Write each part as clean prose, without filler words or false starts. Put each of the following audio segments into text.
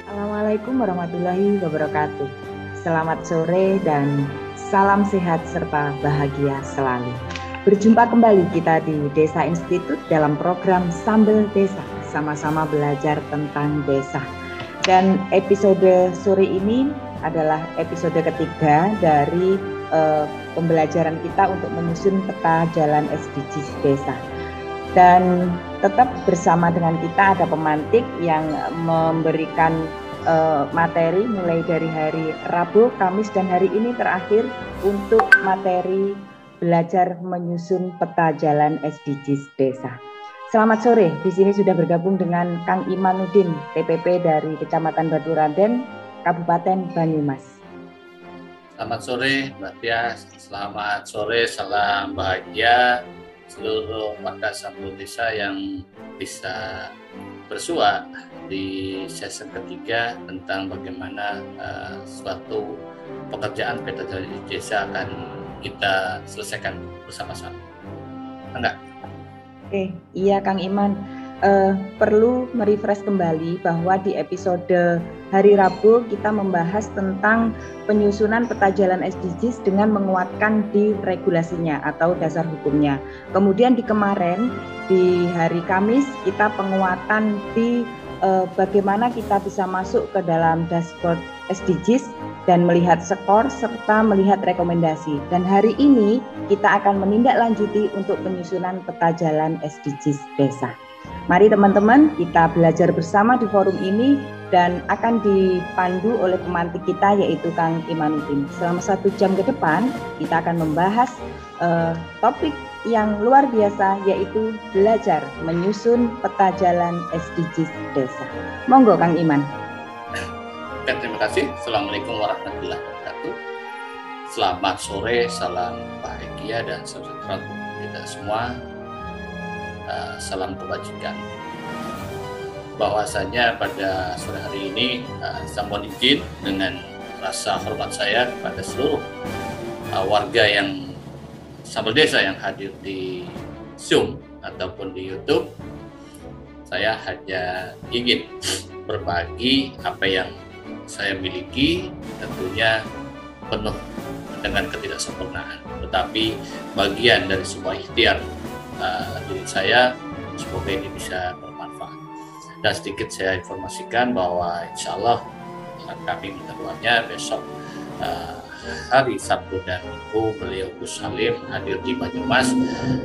Assalamualaikum warahmatullahi wabarakatuh. Selamat sore dan salam sehat serta bahagia selalu. Berjumpa kembali kita di Desa Institute dalam program Sambel Desa, sama-sama belajar tentang desa. Dan episode sore ini adalah episode ketiga dari pembelajaran kita untuk menyusun peta jalan SDGs desa. Dan tetap bersama dengan kita ada pemantik yang memberikan materi mulai dari hari Rabu, Kamis, dan hari ini terakhir untuk materi belajar menyusun peta jalan SDGs desa. Selamat sore, di sini sudah bergabung dengan Kang Imanuddin, TPP dari Kecamatan Baturaden, Kabupaten Banyumas. Selamat sore Mbak Tia, selamat sore, salam bahagia seluruh warga Sambel Desa yang bisa bersua di sesi ketiga tentang bagaimana suatu pekerjaan peta jalan desa akan kita selesaikan bersama-sama. Enggak? Oke, iya Kang Iman. Perlu merefresh kembali bahwa di episode hari Rabu kita membahas tentang penyusunan peta jalan SDGs dengan menguatkan di regulasinya atau dasar hukumnya. Kemudian di kemarin di hari Kamis kita penguatan di bagaimana kita bisa masuk ke dalam dashboard SDGs dan melihat skor serta melihat rekomendasi. Dan hari ini kita akan menindaklanjuti untuk penyusunan peta jalan SDGs desa. Mari teman-teman kita belajar bersama di forum ini dan akan dipandu oleh pemantik kita yaitu Kang Imanuddin. Selama 1 jam ke depan kita akan membahas topik yang luar biasa yaitu belajar menyusun peta jalan SDGs desa. Monggo Kang Iman. Terima kasih. Assalamualaikum warahmatullahi wabarakatuh. Selamat sore, salam bahagia dan sejahtera untuk kita semua. Salam kebajikan. Bahwasanya pada sore hari ini saya mohon izin dengan rasa hormat saya kepada seluruh warga yang Sambel Desa yang hadir di Zoom ataupun di YouTube. Saya hanya ingin berbagi apa yang saya miliki, tentunya penuh dengan ketidaksempurnaan, tetapi bagian dari sebuah ikhtiar diri saya. Semoga ini bisa bermanfaat. Dan sedikit saya informasikan bahwa insya Allah kami keduanya besok hari Sabtu dan Minggu beliau Gus Salim hadir di Banyumas.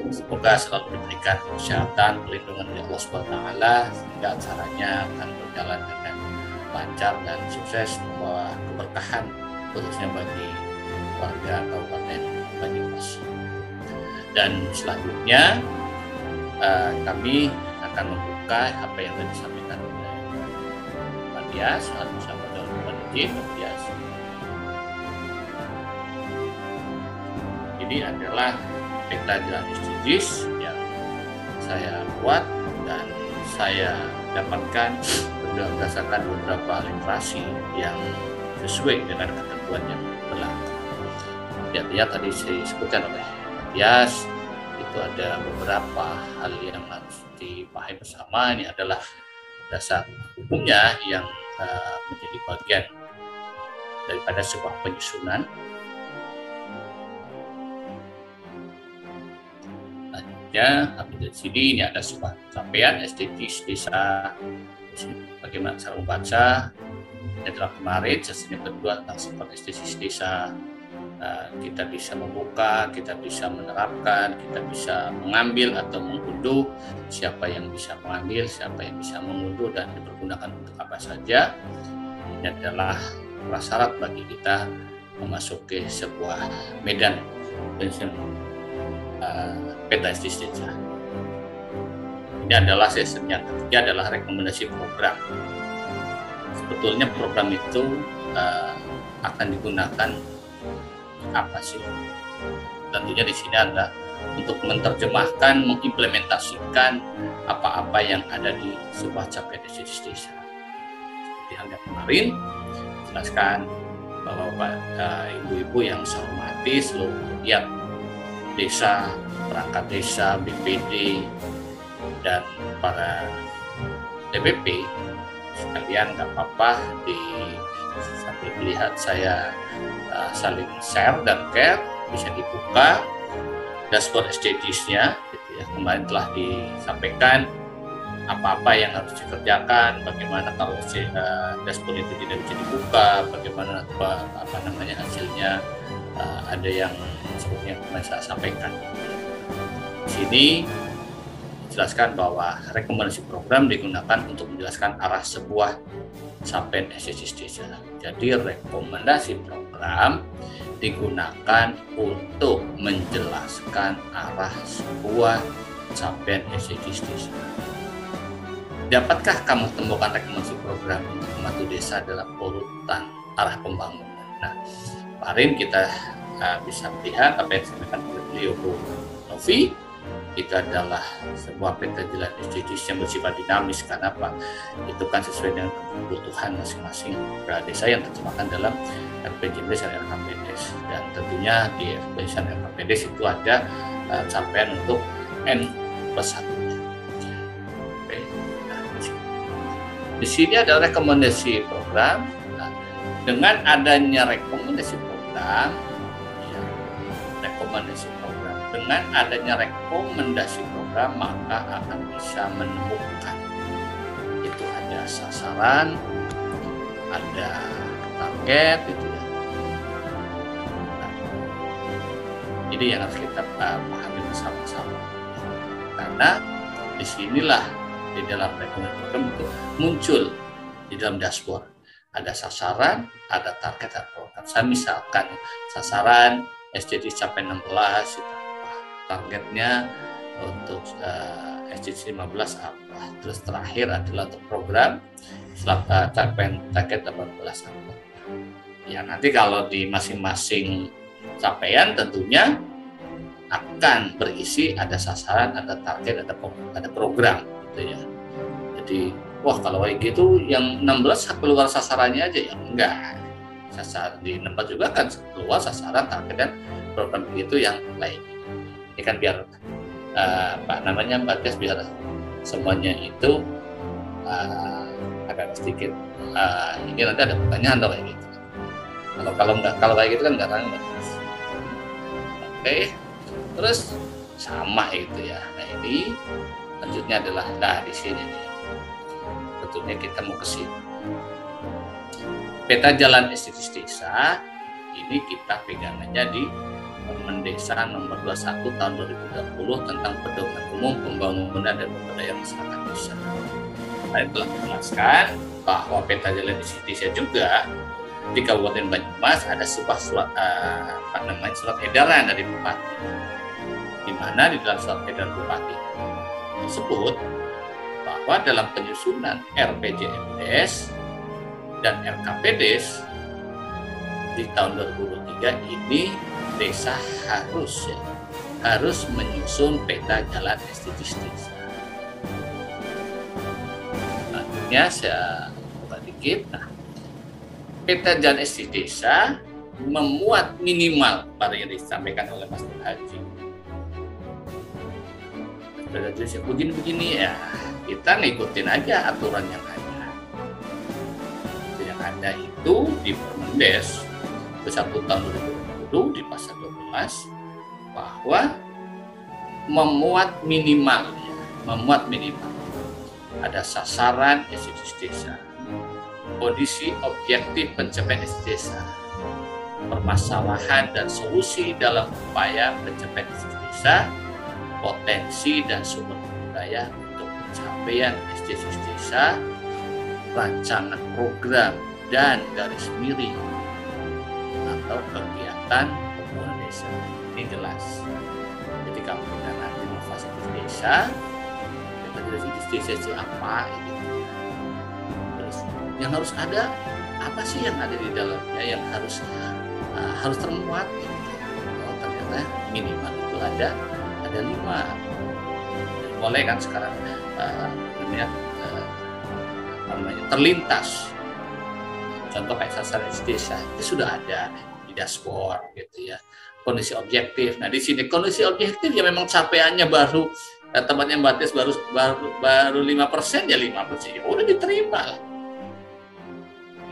Semoga selalu diberikan kesehatan, perlindungan dari Allah SWT, sehingga acaranya akan berjalan dengan lancar dan sukses, membawa keberkahan khususnya bagi warga Kabupaten Banyumas. Dan selanjutnya kami akan membuka apa yang tadi disampaikan oleh Pak Dias, bersama dengan Pak Dias. Ini adalah peta jalan SDGs yang saya buat dan saya dapatkan berdasarkan beberapa literasi yang sesuai dengan ketentuan yang berlaku. Artinya tadi saya sebutkan oleh Dias, itu ada beberapa hal yang harus dipahami bersama. Ini adalah dasar hukumnya yang menjadi bagian daripada sebuah penyusunan. Selanjutnya, dari sini ini ada sebuah capaian SDGs desa. Bagaimana cara membaca? Yang telah kemarin sesi kedua tentang sifat SDGs desa. Kita bisa membuka, kita bisa menerapkan, kita bisa mengambil atau mengunduh, siapa yang bisa mengambil, siapa yang bisa mengunduh, dan dipergunakan untuk apa saja. Ini adalah prasyarat bagi kita memasuki sebuah medan peta SDGs desa. Ini adalah sesi yang ketiga, adalah rekomendasi program. Sebetulnya program itu akan digunakan apa sih? Tentunya di sini ada untuk menerjemahkan, mengimplementasikan apa-apa yang ada di sebuah capaian SDGs desa. Seperti halnya kemarin, jelaskan bahwa ibu-ibu yang saya hormati, seluruh rakyat desa, perangkat desa, BPD, dan para TPP sekalian, nggak apa-apa sambil melihat saya saling share dan care, bisa dibuka dashboard SDGs-nya gitu ya. Kemarin telah disampaikan apa-apa yang harus dikerjakan, bagaimana kalau dashboard itu tidak bisa dibuka, bagaimana hasilnya, ada yang seperti yang kemarin saya sampaikan. Di sini jelaskan bahwa rekomendasi program digunakan untuk menjelaskan arah sebuah capaian SDGs desa. Jadi rekomendasi program digunakan untuk menjelaskan arah sebuah capaian SDGs desa. Dapatkah kamu temukan rekomendasi program untuk membantu desa dalam urutan arah pembangunan? Nah, kemarin kita bisa melihat apa yang disampaikan oleh beliau Bu Novi. Itu adalah sebuah peta jalan SDGs yang bersifat dinamis. Karena apa? Itu kan sesuai dengan kebutuhan masing-masing desa yang terjemahkan dalam RPJMDes dan RKPDes. Dan tentunya di RPJMDes dan RKPDes itu ada capaian untuk N+1. Nah, di sini ada rekomendasi program. Nah, dengan adanya rekomendasi program, dengan adanya rekomendasi program, maka akan bisa menemukan itu ada sasaran, ada target, gitu ya. Nah, ini yang harus kita pahami bersama-sama. Karena disinilah di dalam rekomendasi program itu muncul di dalam dashboard. Ada sasaran, ada target, ada program. Saya misalkan sasaran SDGs capai 16, targetnya untuk SDGs 15 apa, terus terakhir adalah untuk program capaian target 18 apa. Ya nanti kalau di masing-masing capaian tentunya akan berisi ada sasaran, ada target, ada program gitu ya. Jadi wah kalau kayak gitu yang 16 keluar sasarannya aja ya enggak. Di 16 juga kan keluar sasaran, target, dan program begitu yang lainnya. Ini kan biar Mbak Des, biar semuanya itu agak sedikit ini nanti ada pertanyaan atau kayak gitu. Kalau kayak gitu kan nggak tahu Mbak Des. Oke. Terus sama itu ya. Nah ini lanjutnya adalah di sini nih. Betulnya kita mau ke sini. Peta jalan estetis desa ini kita pegangannya di Permen Desa nomor 21 tahun 2020 tentang pedoman umum pembangunan dan pemberdayaan masyarakat desa. Saya telah menjelaskan bahwa peta jalan estetis desa juga di Kabupaten Banyumas ada sebuah surat surat edaran dari Bupati, di mana di dalam surat edaran Bupati tersebut bahwa dalam penyusunan RPJMDes dan RKPDes di tahun 2023 ini desa harus menyusun peta jalan estetis desa. Selanjutnya saya buka dikit. Nah, peta jalan estetis desa memuat minimal pada yang disampaikan oleh Mas Nur Haji. Peta jalan begini-begini ya, kita ngikutin aja aturan yang ada. Yang ada itu di Permendes 1 tahun 2020 di pasal 12 bahwa memuat minimal ada sasaran estetis desa, kondisi objektif pencapaian estetis desa, permasalahan dan solusi dalam upaya pencapaian estetis desa, potensi dan sumber daya untuk pencapaian estetis desa, rancangan program dan garis miring atau kegiatan pembangunan desa. Ini jelas. Jadi kalau kita nanti memfasilitasi desa, estetis desa itu apa? Gitu. Terus yang harus ada apa sih yang ada di dalamnya yang harus termuat? Gitu. Oh, ternyata minimal itu ada 5. Mulai kan sekarang terlintas. Contoh kayak sasaran desa itu sudah ada di dashboard gitu ya. Kondisi objektif. Nah di sini kondisi objektif ya memang capaiannya baru tempatnya batis baru 5% ya 5% ya udah diterima lah.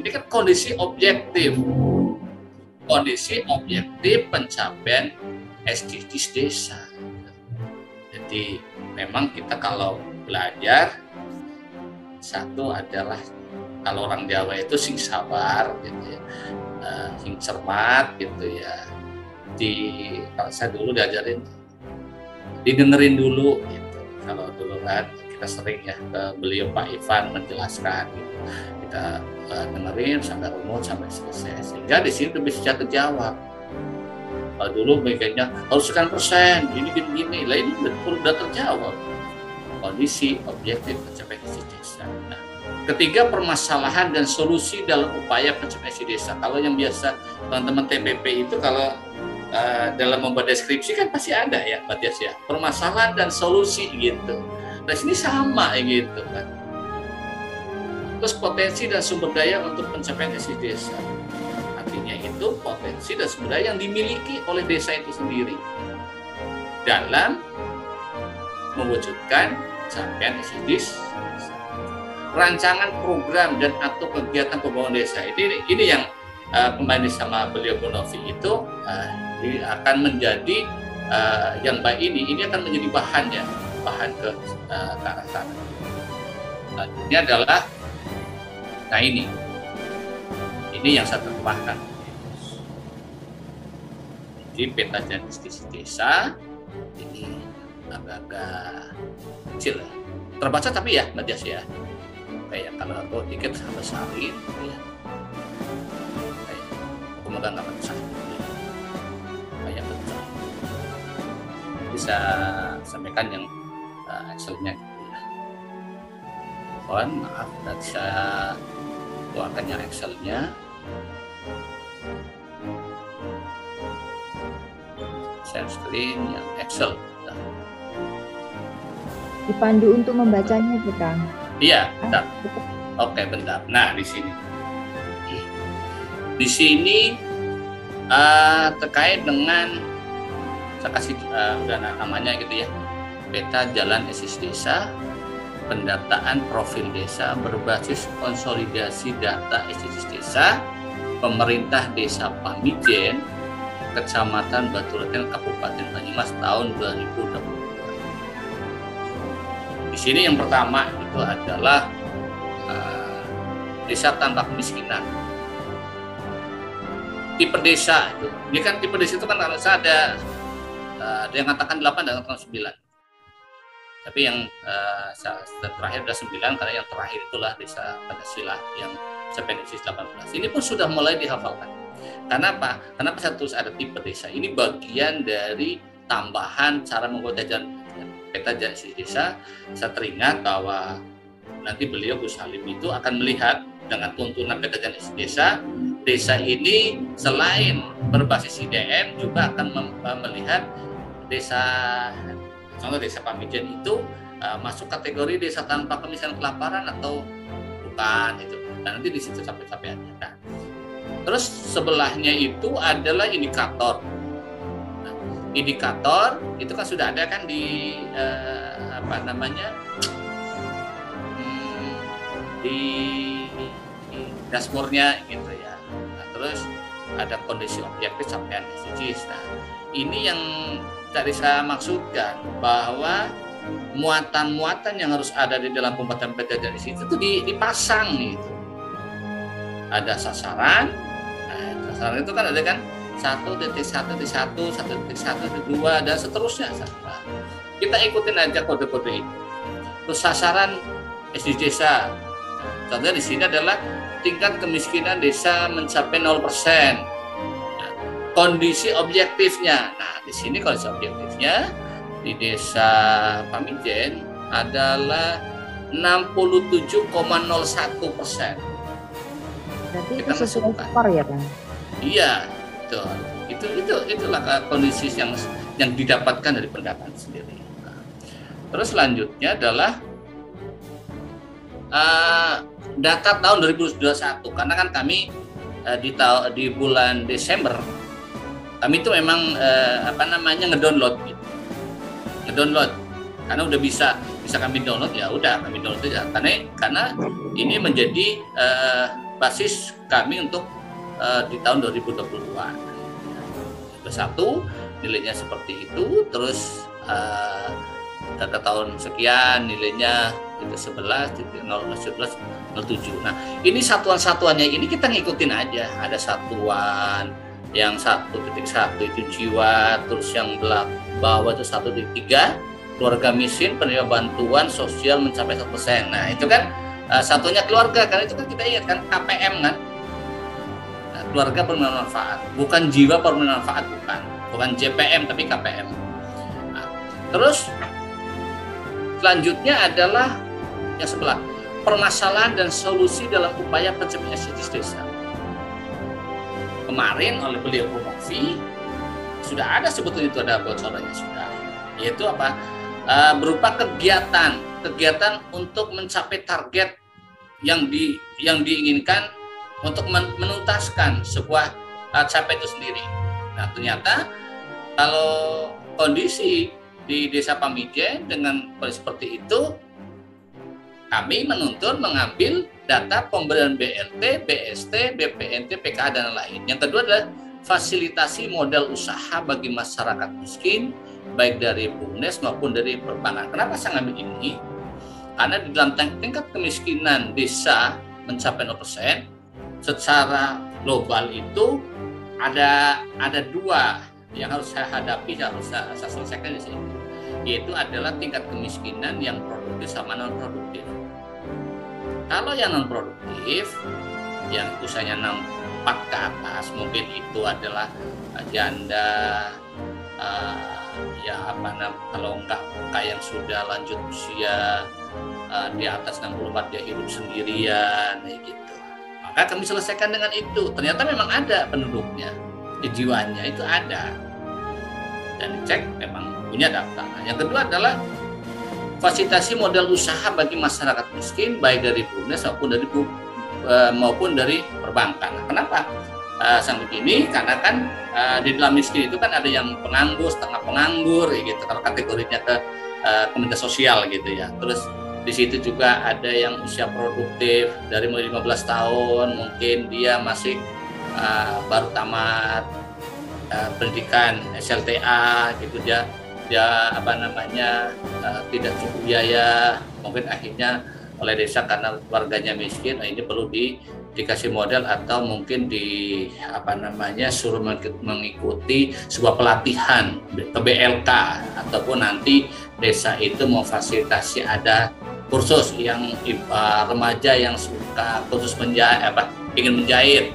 Ini kan kondisi objektif pencapaian estetis desa. Jadi memang kita kalau belajar satu adalah kalau orang Jawa itu sing sabar gitu ya, sing cermat gitu ya. Kalau saya dulu diajarin didengerin dulu gitu. Kalau dulu kan kita sering ya ke beliau Pak Ivan menjelaskan gitu. Kita dengerin sampai rumus sampai selesai sehingga di sini bisa terjawab. Kalau dulu mikirnya harus sekian persen, gini, lah ini udah terjawab. Kondisi objektif pencapaian estetis desa. Nah, ketiga, permasalahan dan solusi dalam upaya pencapaian estetis desa. Kalau yang biasa teman-teman TPP itu kalau dalam membuat deskripsi kan pasti ada ya, Matias ya, permasalahan dan solusi gitu. Nah, sini sama gitu kan. Terus potensi dan sumber daya untuk pencapaian estetis desa. Artinya itu potensi dan sumber daya yang dimiliki oleh desa itu sendiri dalam mewujudkan capaian estetis desa. Rancangan program dan atau kegiatan pembangunan desa ini yang kembali sama beliau Bu Novi itu akan menjadi yang baik ini akan menjadi bahan ke arah sana. Selanjutnya adalah ini yang saya terjemahkan. Jadi peta jalan estetis desa ini agak-agak kecil ya. Terbaca tapi ya Mbak Dias ya. Kayak kalau aku dikit sampai salin ya. Kayak aku megang nggak besar. Kayak besar. Bisa sampaikan yang Excel-nya gitu ya. Mohon maaf nanti saya keluarkan yang Excel-nya. Share screen yang Excel. Dipandu untuk membacanya, Kang. Iya, bentar. Oke, bentar. Nah, di sini terkait dengan saya kasih namanya gitu ya, peta jalan estetis desa, pendataan profil desa berbasis konsolidasi data estetis desa, pemerintah desa Pamijen Kecamatan Baturetan, Kabupaten Banyumas tahun 2022. Di sini yang pertama itu adalah desa tanpa kemiskinan. Tipe desa itu, ini kan tipe desa itu kan harus ada yang mengatakan 8 dan mengatakan 9. Tapi yang terakhir adalah 9 karena yang terakhir itulah desa Pancasila yang sampai di 18. Ini pun sudah mulai dihafalkan. Kenapa? Kenapa saya tulis ada tipe desa? Ini bagian dari tambahan cara membuat peta jalan desa. Saya teringat bahwa nanti beliau Gus Halim itu akan melihat dengan tuntunan peta jalan desa ini selain berbasis IDM juga akan melihat desa, contoh desa Pamijen itu masuk kategori desa tanpa kemiskinan kelaparan atau bukan itu. Dan nanti di situ sampai ada. Nah, terus sebelahnya itu adalah indikator. Nah, indikator itu kan sudah ada kan di di dashboardnya gitu ya. Nah, terus ada kondisi objektif capaian SDGs. Nah, ini yang tadi saya maksudkan bahwa muatan-muatan yang harus ada di dalam pembuatan peta jalan itu dipasang gitu. Ada sasaran. Nah, sasaran itu kan ada kan 1.1.1, 1.1.2 dan seterusnya. Nah, kita ikutin aja kode-kode itu. Terus sasaran SDGs desa. Contohnya di sini adalah tingkat kemiskinan desa mencapai 0%. Nah, kondisi objektifnya. Nah, di sini kondisi objektifnya di desa Pamijen adalah 67,01%. Berarti itu sesuai skor ya, Bang? Iya, betul. Itulah kondisi yang didapatkan dari pendataan sendiri. Nah, terus selanjutnya adalah data tahun 2021, karena kan kami di bulan Desember kami itu memang ngedownload gitu. Ngedownload karena udah bisa kami download, ya udah kami download aja karena ini menjadi basis kami untuk di tahun 2022. Satu, nilainya seperti itu, terus data tahun sekian nilainya itu 11.017. Nah, ini satuan-satuannya ini kita ngikutin aja. Ada satuan yang 1.1 itu jiwa, terus yang bawah itu 1.3 keluarga miskin penerima bantuan sosial mencapai 1%. Nah, itu kan satunya keluarga, karena itu kan kita ingat kan KPM kan. Nah, keluarga penerima manfaat, bukan jiwa penerima manfaat, bukan JPM tapi KPM. Nah, terus selanjutnya adalah yang sebelah, permasalahan dan solusi dalam upaya pencapaian SDGs desa. Kemarin oleh beliau promosi sudah ada sebetulnya itu ada bocorannya sudah, yaitu apa? Berupa kegiatan untuk mencapai target yang diinginkan untuk menuntaskan sebuah capaian itu sendiri. Nah, ternyata kalau kondisi di Desa Pamijen dengan kondisi seperti itu, kami menuntun mengambil data pemberian BLT, BST, BPNT, PKH dan lain. Yang kedua adalah fasilitasi modal usaha bagi masyarakat miskin, baik dari BUMDes maupun dari perbankan. Kenapa saya ngambil ini? Karena di dalam tingkat kemiskinan desa mencapai 0%, secara global itu ada dua yang harus saya hadapi, harus saya selesaikan di sini, yaitu adalah tingkat kemiskinan yang produktif sama non produktif. Kalau yang non produktif, yang usianya 64 ke atas, mungkin itu adalah janda, kalau enggak yang sudah lanjut usia, di atas 64 dia hidup sendirian, gitu. Maka kami selesaikan dengan itu. Ternyata memang ada penduduknya, jiwanya itu ada, dan dicek memang punya data. Nah, yang kedua adalah fasilitasi modal usaha bagi masyarakat miskin, baik dari BUMDes maupun dari perbankan. Nah, kenapa sampai begini? Karena kan di dalam miskin itu kan ada yang penganggur, setengah penganggur, gitu. Kalau kategorinya ke Kementerian Sosial, gitu ya. Terus di situ juga ada yang usia produktif dari mulai 15 tahun, mungkin dia masih baru tamat pendidikan SLTA gitu, dia tidak cukup biaya, mungkin akhirnya oleh desa karena warganya miskin, ini perlu dikasih modal atau mungkin suruh mengikuti sebuah pelatihan ke BLK, ataupun nanti desa itu memfasilitasi ada kursus yang remaja yang suka kursus ingin menjahit.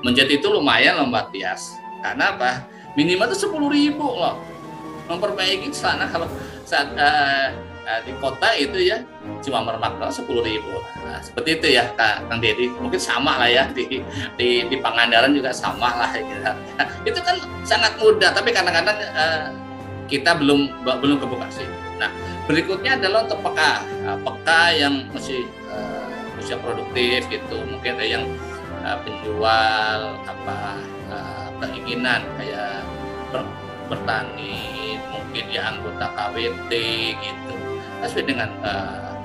Menjahit itu lumayan loh Mbak Tias, karena apa? Minimal itu 10.000 loh. Memperbaiki sana kalau saat di kota itu ya cuma mermakna 10.000. Nah, seperti itu ya Kang Dedi, mungkin sama lah ya di Pangandaran juga sama lah gitu. Itu kan sangat mudah, tapi kadang-kadang kita belum kebuka sih. Nah, berikutnya adalah untuk peka yang masih usia produktif gitu, mungkin ada yang penjual keinginan kayak bertani, mungkin ya anggota KWT gitu, sesuai dengan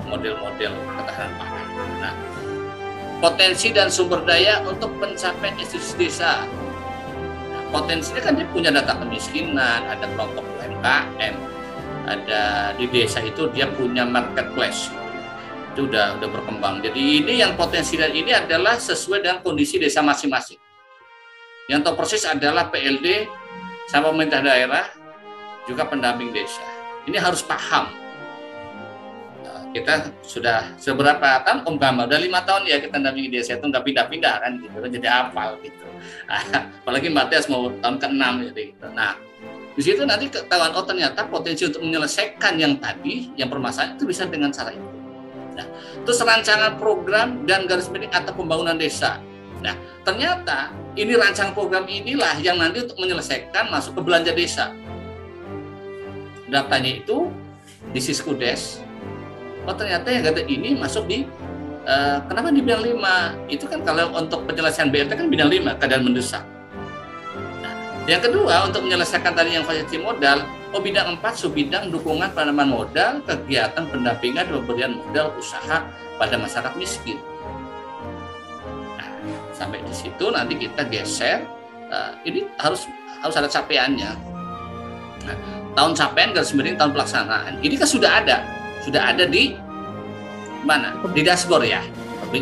model-model ketahanan pangan. Nah, potensi dan sumber daya untuk pencapaian SDGs desa. Nah, potensinya kan dia punya data kemiskinan, ada kelompok UMKM, ada di desa itu dia punya marketplace, itu udah berkembang. Jadi ini yang potensi dan ini adalah sesuai dengan kondisi desa masing-masing. Yang tahu persis adalah PLD sama pemerintah daerah, juga pendamping desa. Ini harus paham. Nah, kita sudah seberapa tahun, Om Gamal, udah 5 tahun ya kita dampingi desa itu nggak pindah-pindah kan, gitu, jadi hafal gitu. Apalagi Mbak Tias mau tahun ke-6 jadi gitu. Nah, di situ nanti ketahuan, oh ternyata potensi untuk menyelesaikan yang tadi, yang permasalahan itu bisa dengan cara itu. Nah, terus rancangan program dan garis miring atau pembangunan desa. Nah, ternyata ini rancangan program inilah yang nanti untuk menyelesaikan masuk ke belanja desa. Datanya itu di Siskudes. Oh ternyata yang data ini masuk di kenapa di bidang 5? Itu kan kalau untuk penyelesaian BLT kan bidang 5, keadaan mendesak. Yang kedua, untuk menyelesaikan tadi yang fasilitasi modal, bidang 4 subbidang dukungan penanaman modal, kegiatan pendampingan dan pemberian modal usaha pada masyarakat miskin. Nah, sampai di situ nanti kita geser, ini harus ada capaiannya. Nah, tahun capaian garis miring tahun pelaksanaan. Ini kan sudah ada di mana? Di dashboard ya.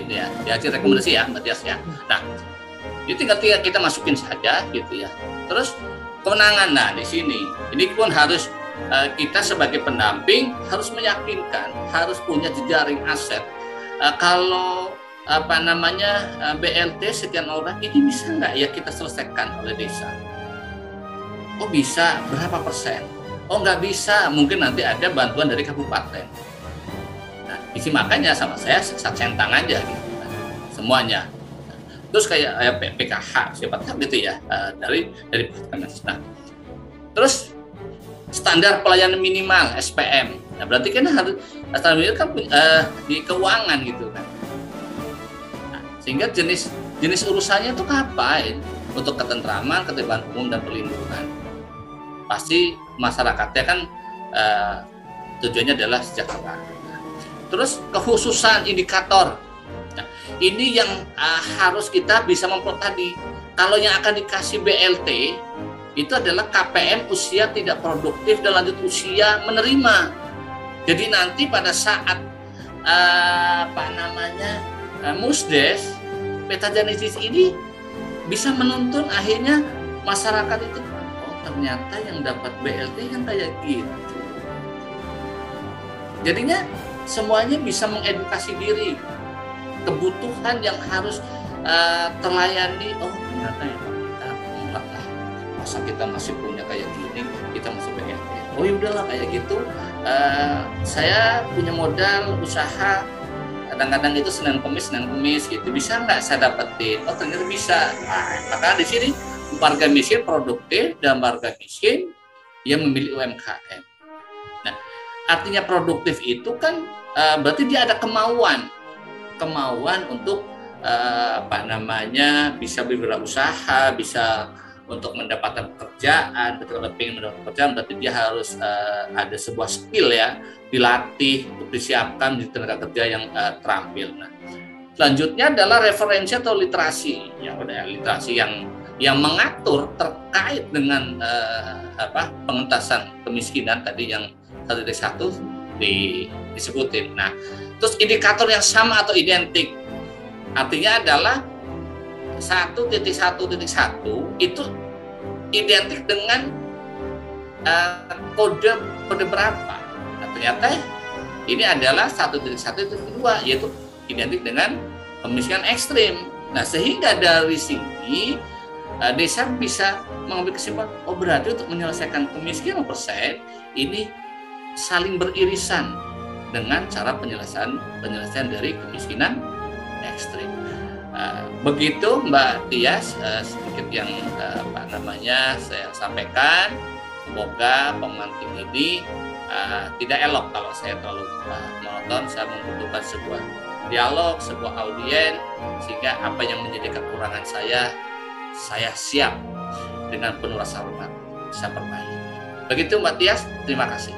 Ya, di hasil rekomendasi ya, Mbak Tias ya. Nah, itu tinggal kita masukin saja gitu ya. Terus kemenangan, nah di sini ini pun harus kita sebagai pendamping harus meyakinkan, harus punya jejaring aset. Kalau BLT sekian orang ini bisa nggak ya kita selesaikan oleh desa? Oh bisa, berapa persen? Oh nggak bisa, mungkin nanti ada bantuan dari kabupaten. Nah, isi makanya sama saya centang aja gitu, semuanya. Terus kayak PKH siapa tahu gitu ya, dari nah, terus standar pelayanan minimal SPM. Nah, berarti kan harus standar minimal kan di keuangan gitu kan. Nah, sehingga jenis urusannya itu apa? Untuk ketentraman, ketertiban umum dan perlindungan. Pasti masyarakatnya kan tujuannya adalah sejahtera. Terus kekhususan indikator. Nah, ini yang harus kita bisa tadi. Kalau yang akan dikasih BLT itu adalah KPM usia tidak produktif dan lanjut usia menerima. Jadi nanti pada saat Musdes, peta genesis ini bisa menuntun akhirnya masyarakat itu, oh ternyata yang dapat BLT yang kayak gitu. Jadinya semuanya bisa mengedukasi diri. Kebutuhan yang harus terlayani, oh ternyata ya kita enggak lah, masa kita masih punya kayak gini, kita masih BLT. Oh ya udahlah kayak gitu, saya punya modal usaha, kadang-kadang itu Senin Kemis gitu, bisa nggak saya dapetin? Oh ternyata bisa. Nah, maka di sini warga miskin produktif dan warga miskin yang memilih UMKM. Nah, artinya produktif itu kan berarti dia ada kemauan untuk bisa berwirausaha, bisa untuk mendapatkan pekerjaan. Ketika ingin mendapatkan pekerjaan berarti dia harus ada sebuah skill ya, dilatih, untuk disiapkan di tenaga kerja yang terampil. Nah, selanjutnya adalah referensi atau literasi. Ya udah literasi yang yang mengatur terkait dengan pengentasan kemiskinan tadi yang 1.1 disebutin. Nah, terus indikator yang sama atau identik artinya adalah 1.1.1 itu identik dengan kode berapa. Nah, ternyata ini adalah 1.1.2 yaitu identik dengan kemiskinan ekstrim. Nah, sehingga dari sini desa bisa mengambil kesimpulan, oh berarti untuk menyelesaikan kemiskinan persen ini saling beririsan dengan cara penyelesaian dari kemiskinan ekstrim. Begitu Mbak Tias, sedikit yang saya sampaikan. Semoga pemantik ini tidak elok kalau saya terlalu monoton. Saya membutuhkan sebuah dialog, sebuah audien, sehingga apa yang menjadi kekurangan saya siap dengan penuh rasa hormat bisa perbaiki. Begitu Mbak Tias, terima kasih.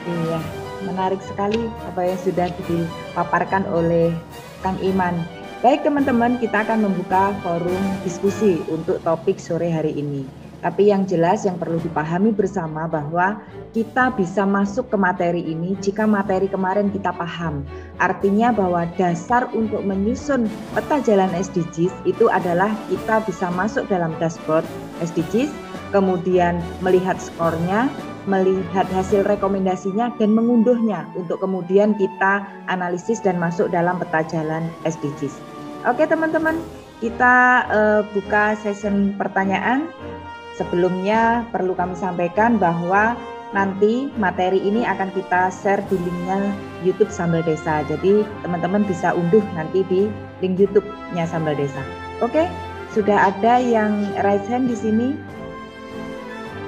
Iya, menarik sekali apa yang sudah dipaparkan oleh Kang Iman. Baik teman-teman, kita akan membuka forum diskusi untuk topik sore hari ini. Tapi yang jelas yang perlu dipahami bersama bahwa kita bisa masuk ke materi ini jika materi kemarin kita paham. Artinya bahwa dasar untuk menyusun peta jalan SDGs itu adalah kita bisa masuk dalam dashboard SDGs, kemudian melihat skornya, melihat hasil rekomendasinya dan mengunduhnya untuk kemudian kita analisis dan masuk dalam peta jalan SDGs. Oke teman-teman, kita buka session pertanyaan. Sebelumnya perlu kami sampaikan bahwa nanti materi ini akan kita share di linknya YouTube Sambal Desa. Jadi teman-teman bisa unduh nanti di link YouTube-nya Sambal Desa. Oke, sudah ada yang raise hand di sini.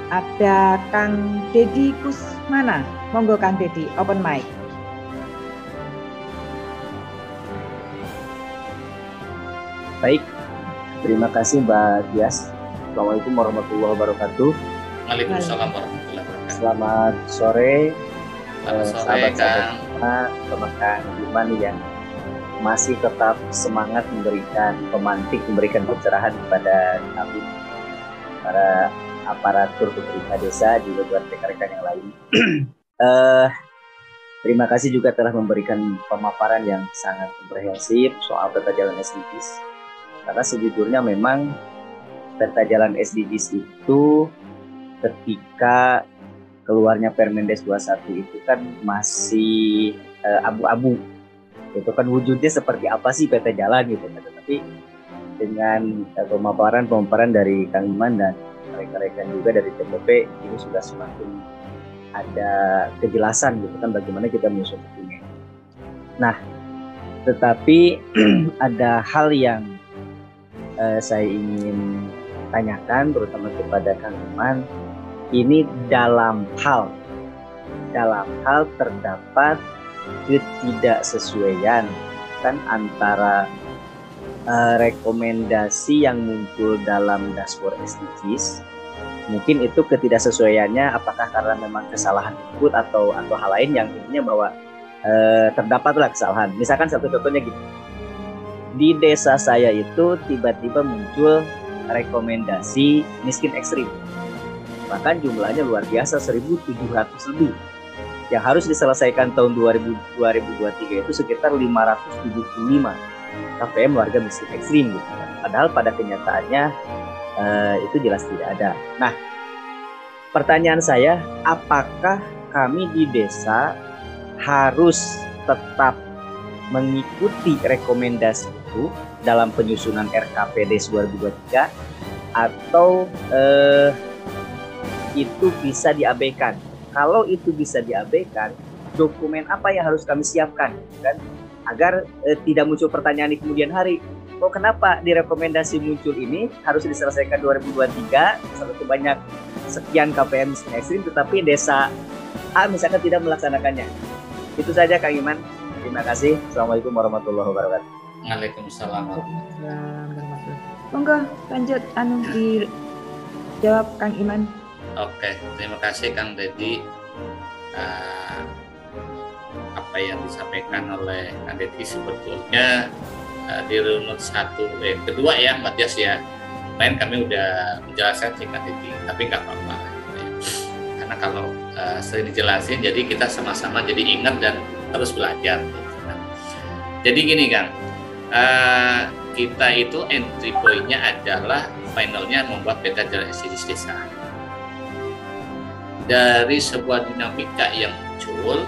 Ada Kang Dedi Kusmana. Monggo Kang Dedi, open mic. Baik, terima kasih Mbak Tias. Assalamualaikum warahmatullahi wabarakatuh. Waalaikumsalam warahmatullahi wabarakatuh. Selamat sore, sahabat-sahabat sama Kang Iman yang masih tetap semangat memberikan pencerahan kepada kami, para aparatur pemerintah desa, juga buat rekan-rekan yang lain. Terima kasih juga telah memberikan pemaparan yang sangat komprehensif soal peta jalan SDGs. Karena sejujurnya memang peta jalan SDGs itu ketika keluarnya Permendes 21 itu kan masih abu-abu. Itu kan wujudnya seperti apa sih peta jalan gitu. Tapi dengan pemaparan dari Kang Iman dan rekan-rekan juga dari TPP ini sudah semakin ada kejelasan gitu kan bagaimana kita menyusun ini. Nah, tetapi ada hal yang saya ingin tanyakan terutama kepada Kang Iman, ini dalam hal terdapat ketidaksesuaian kan antara rekomendasi yang muncul dalam dashboard SDGs. Mungkin itu ketidaksesuaiannya apakah karena memang kesalahan input atau hal lain yang intinya bahwa terdapatlah kesalahan. Misalkan satu contohnya gitu, di desa saya itu tiba-tiba muncul rekomendasi miskin ekstrim, bahkan jumlahnya luar biasa 1.700 lebih, yang harus diselesaikan tahun 2023 itu sekitar 575 KPM warga miskin ekstrim gitu. Padahal pada kenyataannya itu jelas tidak ada. Nah, pertanyaan saya, apakah kami di desa harus tetap mengikuti rekomendasi itu dalam penyusunan RKPD 2023 atau itu bisa diabaikan? Kalau itu bisa diabaikan, dokumen apa yang harus kami siapkan kan agar tidak muncul pertanyaan di kemudian hari, kok kenapa di rekomendasi muncul ini harus diselesaikan 2023 sebanyak sekian KPM miskin ekstrim tetapi desa A misalkan tidak melaksanakannya. Itu saja Kang Iman. Terima kasih. Assalamualaikum warahmatullahi wabarakatuh. Waalaikumsalam. Monggo lanjut dijawab Kang Iman. Oke, terima kasih Kang Dedi. Apa yang disampaikan oleh Kang Dedi sebetulnya di runut kedua ya Mbak Tias ya. Kemarin kami udah menjelaskan singkat ini, tapi nggak apa-apa. Karena kalau sering dijelasin, jadi kita sama-sama jadi ingat dan terus belajar. Jadi gini Kang, kita itu entry point-nya adalah finalnya membuat peta jalan SDGs desa. Dari sebuah dinamika yang muncul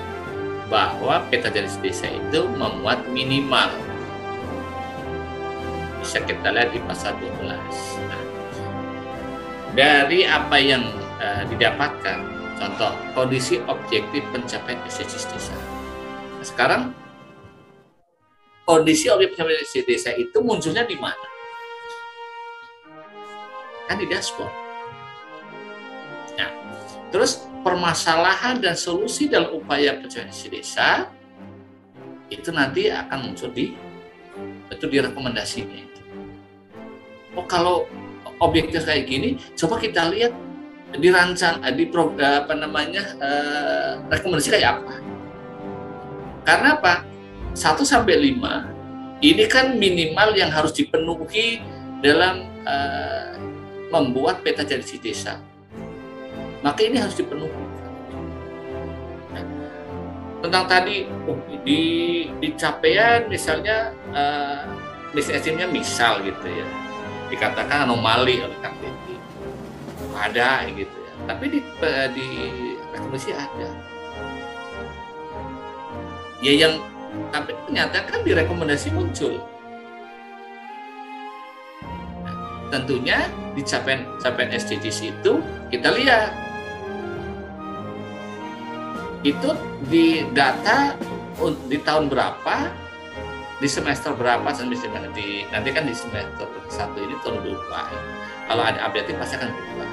bahwa peta jalan desa itu memuat minimal, bisa kita lihat di pasal 12. Nah, dari apa yang didapatkan, contoh kondisi objektif pencapaian SDGs desa. Nah, sekarang kondisi objektif pencapaian SDGs desa itu munculnya di mana? Kan di dashboard. Nah, terus permasalahan dan solusi dalam upaya pencapaian SDGs desa itu nanti akan muncul di rekomendasinya. Oh, kalau objektif kayak gini, coba kita lihat dirancang rekomendasi kayak apa? Karena apa? 1 sampai 5 ini kan minimal yang harus dipenuhi dalam membuat peta jalan desa. Maka ini harus dipenuhi. Nah, tentang tadi di capaian misalnya misalnya misal gitu ya, dikatakan anomali oleh Kang Deddy, ada gitu ya. Tapi di rekomendasi ada. Ya yang tapi ternyata kan di rekomendasi muncul. Nah, tentunya di capaian SDGs itu kita lihat itu di data di tahun berapa, di semester berapa, nanti kan di semester 1 ini tahun berubah. Kalau ada update pasti akan berubah.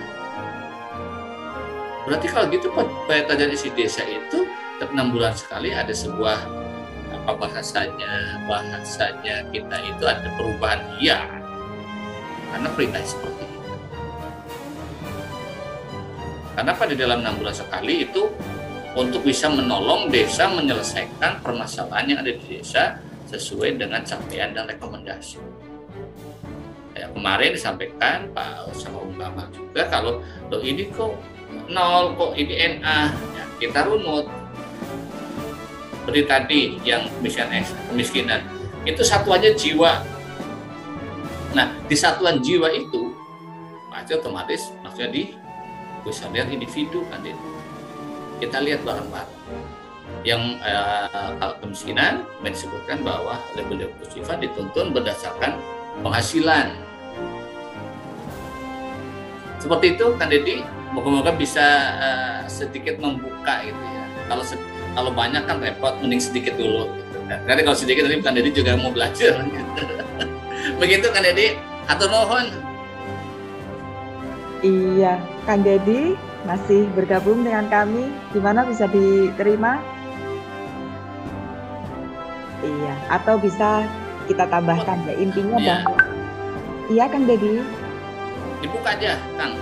Berarti kalau gitu peta jalan SDGs desa itu setiap 6 bulan sekali ada sebuah bahasanya kita itu ada perubahan, iya, karena perintah seperti itu. Karena pada dalam 6 bulan sekali itu untuk bisa menolong desa menyelesaikan permasalahan yang ada di desa sesuai dengan capaian dan rekomendasi. Ya, kemarin disampaikan Pak sama Umpama juga kalau ini kok 0, kok ini NA, ya, kita runut. Seperti tadi yang kemiskinan itu satuannya jiwa. Nah, di satuan jiwa itu pasti otomatis maksudnya bisa lihat individu kan itu. Kita lihat bareng-bareng. Yang kalau kemiskinan disebutkan bahwa label bersifat dituntun berdasarkan penghasilan. Seperti itu kan Deddy, moga-moga bisa sedikit membuka gitu ya. Kalau banyak kan repot, mending sedikit dulu gitu. Karena kalau sedikit nanti kan Deddy juga mau belajar gitu. Begitu kan Deddy, atur nuhun. Iya, Kang Deddy masih bergabung dengan kami. Gimana, bisa diterima? Iya, atau bisa kita tambahkan ya, intinya bahwa iya Kang Deddy. Dibuka aja, Kang.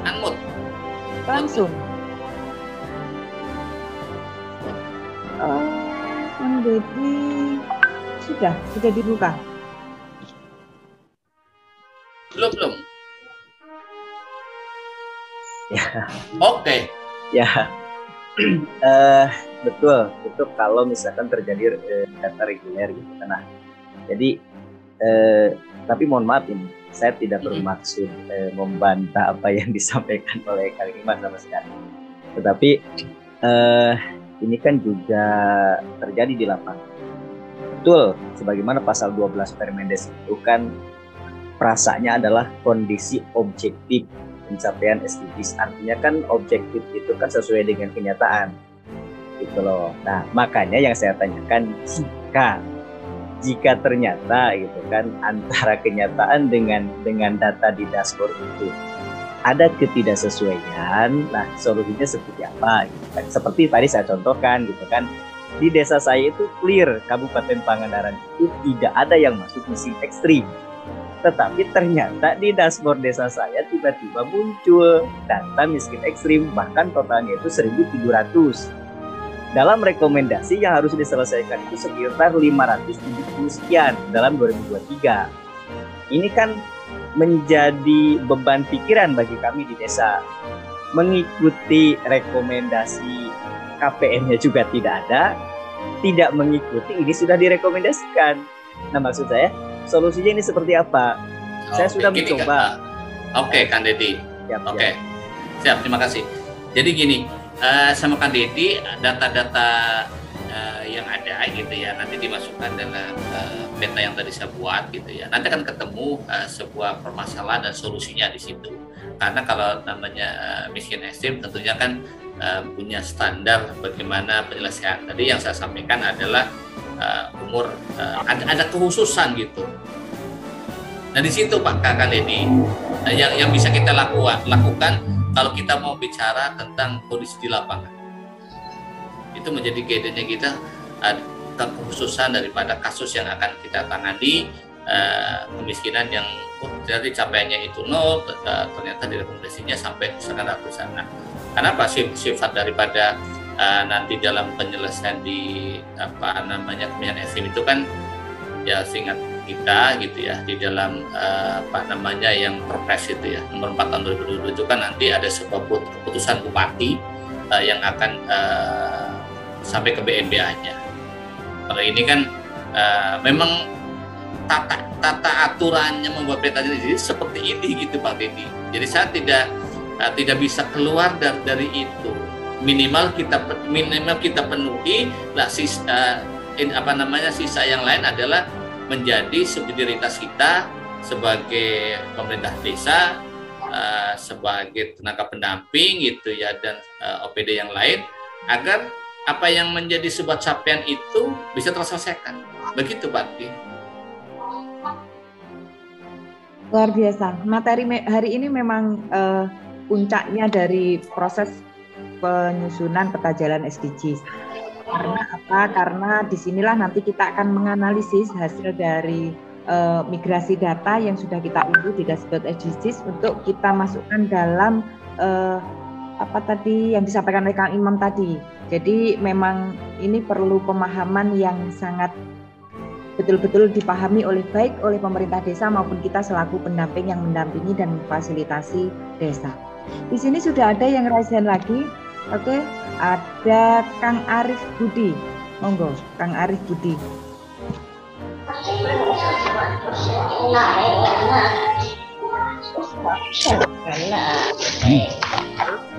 Unmute. Langsung. Kang Deddy sudah dibuka. Belum. Ya. Oke. Ya. Betul kalau misalkan terjadi data reguler gitu. Nah, jadi tapi mohon maaf ini, saya tidak bermaksud membantah apa yang disampaikan oleh Kang Iman sama sekali. Tetapi ini kan juga terjadi di lapangan. Betul, sebagaimana pasal 12 Permendes itu kan frasanya adalah kondisi objektif pencapaian SDGs. Artinya kan objektif itu kan sesuai dengan kenyataan. Gitu loh. Nah, makanya yang saya tanyakan, jika ternyata gitu kan antara kenyataan dengan data di dashboard itu ada ketidaksesuaian, nah solusinya seperti apa gitu kan. Seperti tadi saya contohkan gitu kan, di desa saya itu clear Kabupaten Pangandaran itu tidak ada yang masuk miskin ekstrim. Tetapi ternyata di dashboard desa saya tiba-tiba muncul data miskin ekstrim, bahkan totalnya itu 1.700. dalam rekomendasi yang harus diselesaikan itu sekitar 570 sekian dalam 2023. Ini kan menjadi beban pikiran bagi kami di desa. Mengikuti rekomendasi KPM-nya juga tidak ada, tidak mengikuti ini sudah direkomendasikan. Nah, maksud saya solusinya ini seperti apa? Saya sudah mencoba. Oke, Kang Deddy. Oke. Siap, terima kasih. Jadi gini, sama Kang Deddy, data-data yang ada gitu ya, nanti dimasukkan dalam peta yang tadi saya buat gitu ya. Nanti akan ketemu sebuah permasalahan dan solusinya di situ. Karena kalau namanya miskin ekstrim tentunya kan punya standar bagaimana penyelesaian. Tadi yang saya sampaikan adalah umur, ada kekhususan gitu. Nah di situ Pak Kang Deddy, yang bisa kita lakukan kalau kita mau bicara tentang kondisi di lapangan. Itu menjadi guideline kita, kekhususan daripada kasus yang akan kita tangani, kemiskinan yang ternyata capaiannya itu 0, ternyata direkomendasinya sampai misalkan ratusan. Nah, kenapa sifat daripada nanti dalam penyelesaian di kemiskinan ekstrim itu kan ya seingat kita gitu ya, di dalam yang Perpres itu ya nomor 4 tahun 2022 itu kan nanti ada sebuah keputusan bupati yang akan sampai ke BNBA-nya. Kalau ini kan memang tata aturannya membuat peta jadi seperti ini gitu Pak Deddy. Jadi saya tidak bisa keluar dari itu. Minimal kita penuhi lah sisa yang lain adalah menjadi subsidiaritas kita sebagai pemerintah desa, sebagai tenaga pendamping gitu ya, dan OPD yang lain, agar apa yang menjadi sebuah capaian itu bisa terselesaikan. Begitu Pak Deddy. Luar biasa. Materi hari ini memang puncaknya dari proses penyusunan peta jalan SDGs. Karena apa? Karena disinilah nanti kita akan menganalisis hasil dari migrasi data yang sudah kita unduh di dashboard SDGs untuk kita masukkan dalam apa tadi yang disampaikan oleh Kang Imam tadi. Jadi memang ini perlu pemahaman yang sangat betul-betul dipahami baik oleh pemerintah desa maupun kita selaku pendamping yang mendampingi dan memfasilitasi desa. Di sini sudah ada yang raise hand lagi. Oke, ada Kang Arif Budi. Monggo, Kang Arif Budi.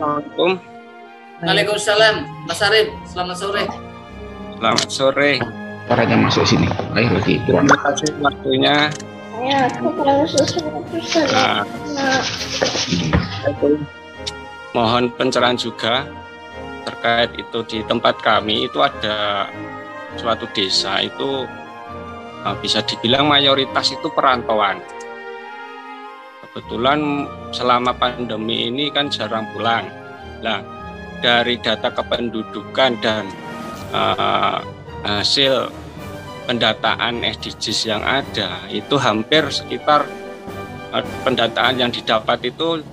Assalamualaikum. Waalaikumsalam, Mas Arif. Selamat sore. Selamat sore. Caranya masuk sini. Ayo lagi. Terima kasih waktunya. Mohon pencerahan juga terkait itu. Di tempat kami itu ada suatu desa itu bisa dibilang mayoritas itu perantauan. Kebetulan selama pandemi ini kan jarang pulang. Nah, dari data kependudukan dan hasil pendataan SDGs yang ada itu hampir sekitar pendataan yang didapat itu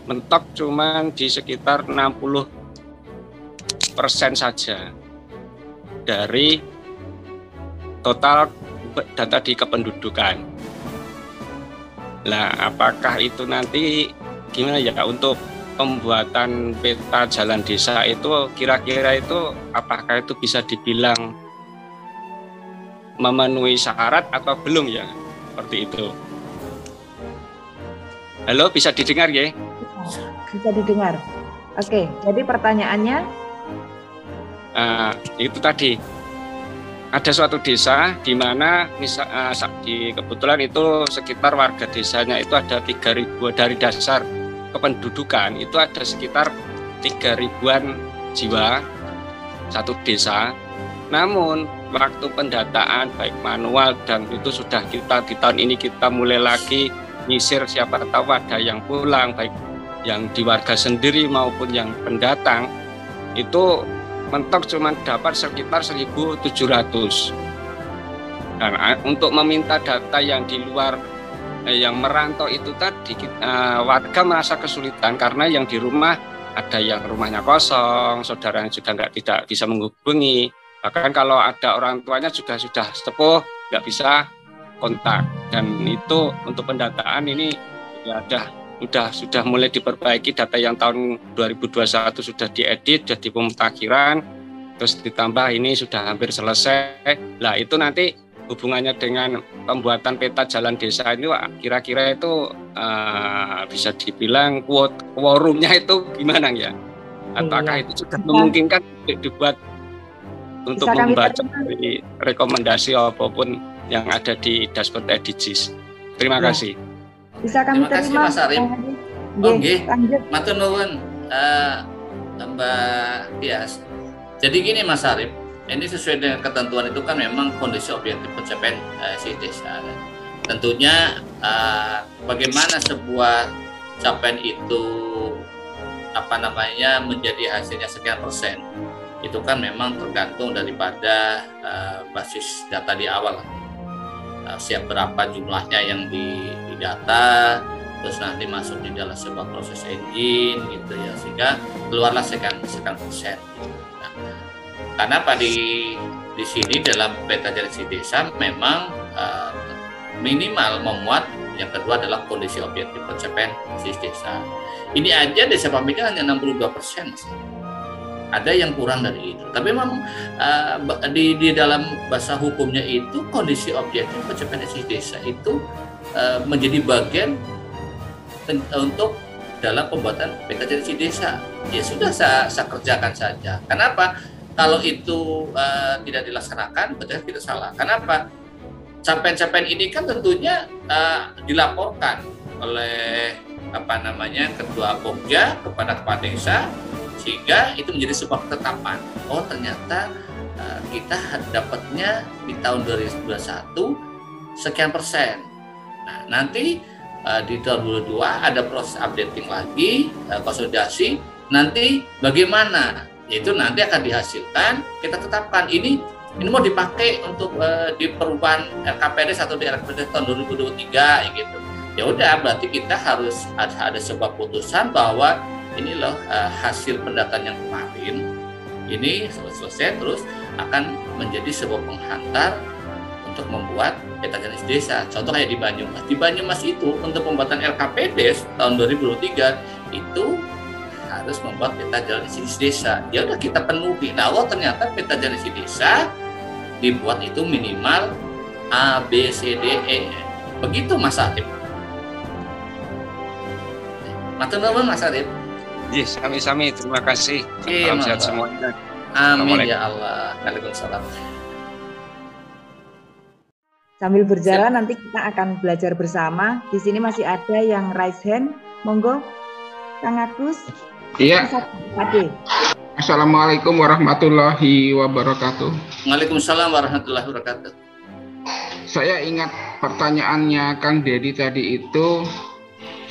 mentok cuman di sekitar 60% saja dari total data di kependudukan. Nah, apakah itu nanti gimana ya untuk pembuatan peta jalan desa itu kira-kira itu apakah itu bisa dibilang memenuhi syarat atau belum ya? Seperti itu. Halo, bisa didengar ya? Bisa didengar. Oke, jadi pertanyaannya? Itu tadi. Ada suatu desa di mana kebetulan itu sekitar warga desanya itu ada 3.000 dari dasar kependudukan itu ada sekitar 3.000-an jiwa satu desa. Namun waktu pendataan baik manual dan itu sudah kita di tahun ini kita mulai lagi nyisir siapa tahu ada yang pulang baik yang di warga sendiri maupun yang pendatang itu mentok cuma dapat sekitar 1.700. Dan untuk meminta data yang di luar yang merantau itu tadi warga merasa kesulitan karena yang di rumah ada yang rumahnya kosong, saudaranya juga tidak bisa menghubungi. Bahkan kalau ada orang tuanya juga sudah sepuh, nggak bisa kontak. Dan itu untuk pendataan ini ya sudah mulai diperbaiki. Data yang tahun 2021 sudah diedit, sudah dipemutakhiran, terus ditambah ini sudah hampir selesai. Nah itu nanti hubungannya dengan pembuatan peta jalan desa ini kira-kira itu bisa dibilang quorumnya itu gimana ya? Apakah itu sudah memungkinkan dibuat untuk membaca dari rekomendasi apapun yang ada di dashboard SDGs? Terima kasih. Bisa kami terima, Mas Arif. Oke, matur nuwun Mbak Tias. Jadi gini Mas Arif, ini sesuai dengan ketentuan itu kan memang kondisi objektif pencapaian si desa. Tentunya bagaimana sebuah capaian itu menjadi hasilnya sekian persen, itu kan memang tergantung daripada basis data di awal. Siap berapa jumlahnya yang didata, terus nanti masuk di dalam sebuah proses engine gitu ya, sehingga keluarlah sekian persen. Nah, karena di sini dalam peta jalan si desa memang minimal memuat yang kedua adalah kondisi objektif pencapaian si desa. Ini aja desa pamekasan hanya 62%. Ada yang kurang dari itu. Tapi memang di dalam bahasa hukumnya itu kondisi objektif pencapaian si desa itu menjadi bagian untuk dalam pembuatan peta jalan si desa. Ya sudah saya kerjakan saja. Kenapa? Kalau itu tidak dilaksanakan, berarti kita salah. Kenapa? Capaian-capaian ini kan tentunya dilaporkan oleh ketua Pokja kepada kepala desa, sehingga itu menjadi sebuah ketetapan. Oh ternyata kita dapatnya di tahun 2021 sekian persen. Nah nanti di tahun 2022 ada proses updating lagi, konsolidasi. Nanti bagaimana? Itu nanti akan dihasilkan, kita tetapkan ini mau dipakai untuk di perubahan RKPD atau di RKPD tahun 2023 gitu. Ya udah, berarti kita harus ada sebuah putusan bahwa ini loh hasil pendataan yang kemarin ini selesai, terus akan menjadi sebuah penghantar untuk membuat peta jalan desa. Contoh kayak di Banyumas. Di Banyumas itu untuk pembuatan RKPD tahun 2023 itu harus membuat peta jalan desa. Ya udah kita penuhi. Nah, ternyata peta jalan desa dibuat itu minimal A, B, C, D, E. Begitu Mas Arif. Matur nuwun Mas Arif. Yes, sami-sami. Terima kasih. Salam sehat semuanya. Amin ya Allah. Waalaikumsalam. Sambil berjalan nanti kita akan belajar bersama. Di sini masih ada yang raise hand. Monggo, Kang Agus. Iya. Assalamualaikum warahmatullahi wabarakatuh. Waalaikumsalam warahmatullahi wabarakatuh. Saya ingat pertanyaannya Kang Dedi tadi itu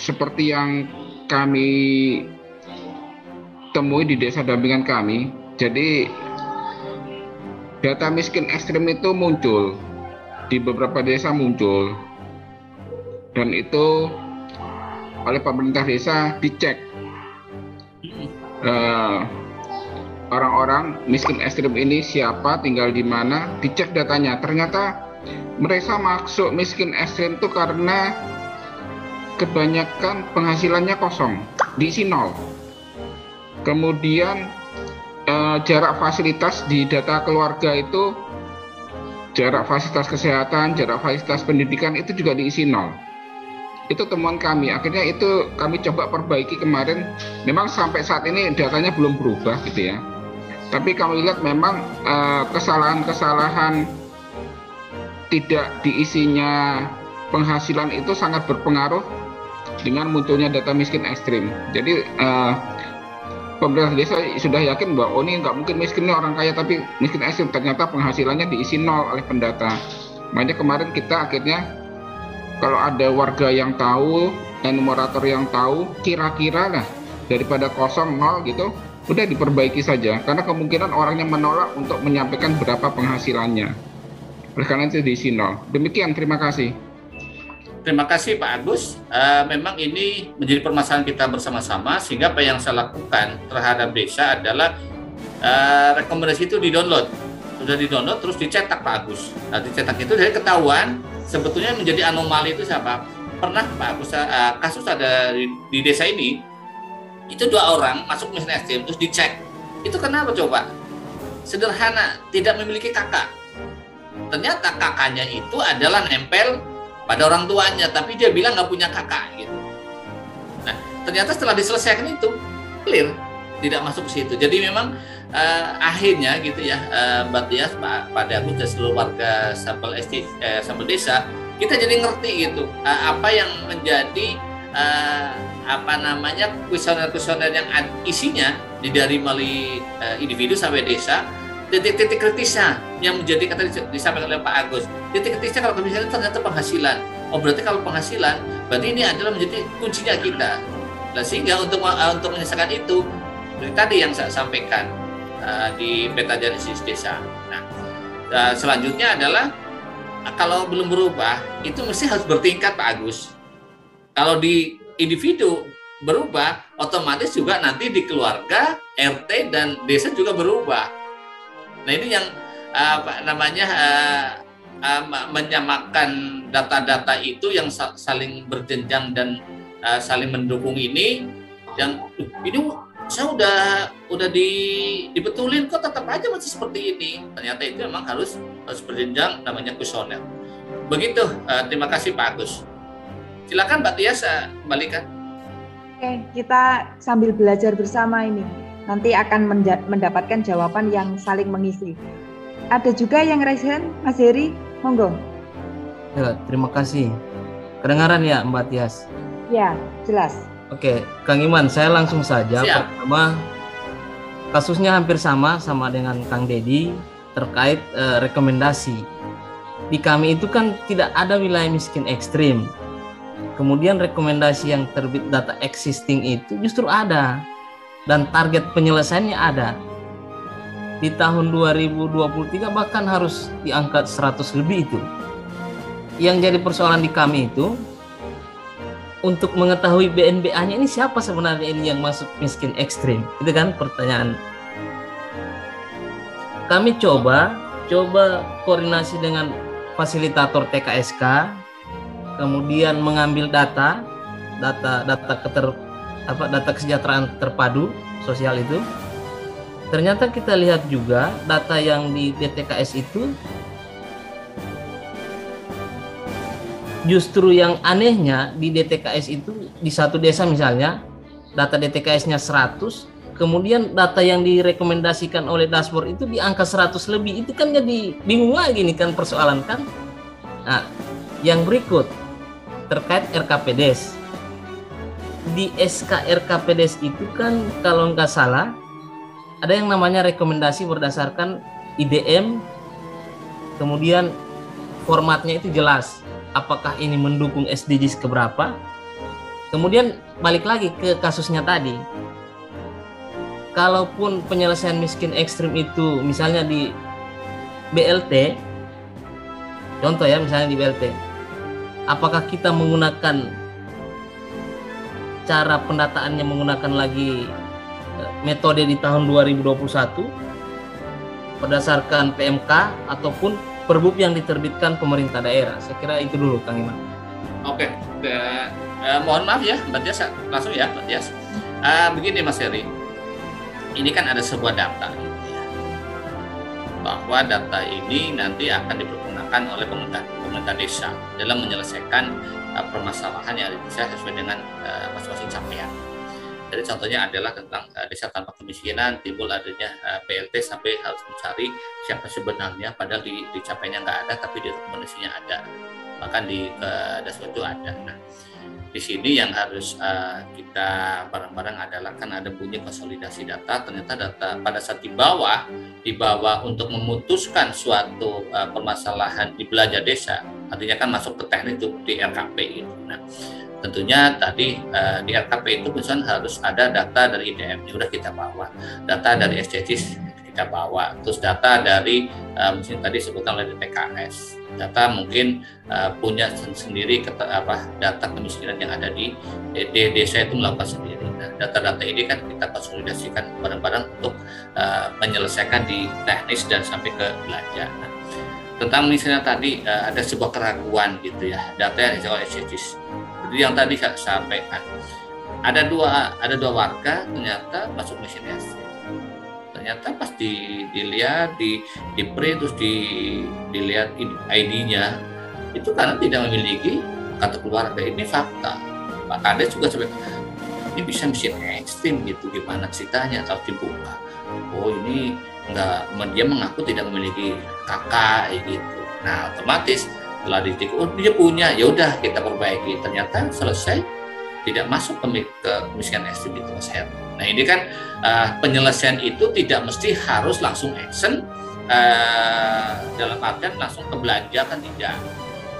seperti yang kami temui di desa dampingan kami. Jadi data miskin ekstrim itu muncul di beberapa desa muncul, dan itu oleh pemerintah desa dicek orang-orang miskin ekstrim ini siapa, tinggal di mana, dicek datanya. Ternyata mereka masuk miskin ekstrim itu karena kebanyakan penghasilannya kosong, diisi nol. Kemudian jarak fasilitas di data keluarga itu, jarak fasilitas kesehatan, jarak fasilitas pendidikan itu juga diisi nol. Itu temuan kami. Akhirnya itu kami coba perbaiki kemarin. Memang sampai saat ini datanya belum berubah gitu ya. Tapi kami lihat memang kesalahan-kesalahan tidak diisinya penghasilan itu sangat berpengaruh dengan munculnya data miskin ekstrim. Jadi pemerintah desa sudah yakin bahwa ini nggak mungkin miskinnya orang kaya tapi miskin ekstrim, ternyata penghasilannya diisi nol oleh pendata. Makanya kemarin kita akhirnya kalau ada warga yang tahu, enumerator yang tahu, kira-kira lah daripada kosong nol gitu, udah diperbaiki saja. Karena kemungkinan orangnya menolak untuk menyampaikan berapa penghasilannya. Oleh karena itu diisi nol. Demikian, terima kasih. terima kasih Pak Agus. Memang ini menjadi permasalahan kita bersama-sama, sehingga apa yang saya lakukan terhadap desa adalah rekomendasi itu di-download. Sudah di-download terus dicetak Pak Agus. Nah, dicetak itu dari ketahuan sebetulnya menjadi anomali itu siapa? Pernah Pak Agus kasus ada di desa ini, itu 2 orang masuk miskin ekstrim terus dicek. Itu kenapa coba? Sederhana, tidak memiliki kakak. Ternyata kakaknya itu adalah nempel pada orang tuanya, tapi dia bilang nggak punya kakak gitu. Nah, ternyata setelah diselesaikan itu clear, tidak masuk ke situ. Jadi memang akhirnya gitu ya, Mbak Tias, Pak Agus dan seluruh warga Sampel Desa, kita jadi ngerti gitu apa yang menjadi kuesioner-kuesioner yang isinya dari melalui individu sampai desa. Titik-titik kritisnya yang menjadi kata disampaikan oleh Pak Agus. Titik kritisnya kalau misalnya ternyata penghasilan. Oh, berarti kalau penghasilan, berarti ini adalah menjadi kuncinya kita. Dan sehingga untuk menyelesaikan itu, seperti tadi yang saya sampaikan di peta jaringan desa. Nah, selanjutnya adalah kalau belum berubah, itu mesti harus bertingkat Pak Agus. Kalau di individu berubah, otomatis juga nanti di keluarga, RT dan desa juga berubah. Nah, ini yang menyamakan data-data itu yang saling berjenjang dan saling mendukung ini. Yang ini saya udah dibetulin kok tetap aja masih seperti ini. Ternyata itu memang harus berjenjang, namanya kuesioner. Begitu. Terima kasih Pak Agus. Silakan Mbak Tias, kembalikan. Oke, kita sambil belajar bersama ini. Nanti akan mendapatkan jawaban yang saling mengisi. Ada juga yang resen, Mas Heri, monggo. Ya, terima kasih. Kedengaran ya Mbak Tias? Ya, jelas. Oke, Kang Iman, saya langsung saja. Siap. Pertama, kasusnya hampir sama dengan Kang Dedi terkait rekomendasi. Di kami itu kan tidak ada wilayah miskin ekstrim. Kemudian rekomendasi yang terbit data existing itu justru ada. Dan target penyelesaiannya ada. Di tahun 2023 bahkan harus diangkat 100 lebih itu. Yang jadi persoalan di kami itu, untuk mengetahui BNBA-nya ini siapa sebenarnya ini yang masuk miskin ekstrim? Itu kan pertanyaan. Kami coba koordinasi dengan fasilitator TKSK, kemudian mengambil data kesejahteraan terpadu sosial itu. Ternyata kita lihat juga data yang di DTKS itu justru yang anehnya di DTKS itu di satu desa misalnya data DTKS-nya 100, kemudian data yang direkomendasikan oleh dashboard itu di angka 100 lebih. Itu kan jadi bingung lagi nih kan persoalan kan. Nah, yang berikut terkait RKPDes. Di SK RKPDes itu kan kalau nggak salah ada yang namanya rekomendasi berdasarkan IDM, kemudian formatnya itu jelas apakah ini mendukung SDGs keberapa. Kemudian balik lagi ke kasusnya tadi, kalaupun penyelesaian miskin ekstrim itu misalnya di BLT, contoh ya misalnya di BLT, apakah kita menggunakan cara pendataannya menggunakan lagi metode di tahun 2021 berdasarkan PMK ataupun Perbup yang diterbitkan pemerintah daerah. Saya kira itu dulu Kang Iman. Oke, mohon maaf ya Mbak Tias, langsung ya Mbak Tias. Begini Mas Heri, ini kan ada sebuah data gitu ya, bahwa data ini nanti akan dipergunakan oleh pemerintah desa dalam menyelesaikan permasalahan yang ada di desa sesuai dengan masing-masing capaian. Jadi contohnya adalah tentang desa tanpa kemiskinan, timbul adanya BLT sampai harus mencari siapa sebenarnya, padahal di capaiannya nggak ada, tapi di rekomendasinya ada, bahkan di dashboard itu ada. Nah, di sini yang harus kita bareng-bareng adalah kan ada bunyi konsolidasi data. Ternyata data pada saat dibawa untuk memutuskan suatu permasalahan di belanja desa, artinya kan masuk ke teknik itu di RKP itu. Nah, tentunya tadi di RKP itu misalnya harus ada data dari IDM, ini udah kita bawa, data dari SDGs kita bawa, terus data dari mungkin tadi sebutkan oleh DTKS, data mungkin punya sendiri data kemiskinan yang ada di desa itu melakukan sendiri. Nah, data-data ini kan kita konsolidasikan bareng-bareng untuk menyelesaikan di teknis dan sampai ke belanja. Nah, tentang misalnya tadi ada sebuah keraguan gitu ya, data yang disebut SDGs. Jadi yang tadi saya sampaikan, ada dua warga ternyata masuk miskin SD. Ternyata pas dilihat di print terus dilihat ID-nya itu karena tidak memiliki kartu keluarga. Ini fakta. Pak Kades juga sampai ini bisa miskin ekstrim gitu, gimana ceritanya kalau dibuka. Oh ini enggak, dia mengaku tidak memiliki kakak gitu. Nah otomatis setelah ditik, oh dia punya, ya udah kita perbaiki. Ternyata selesai tidak masuk ke kemiskinan ekstrim itu, Mas Her. Nah ini kan penyelesaian itu tidak mesti harus langsung action, dalam artian langsung ke belanja kan tidak.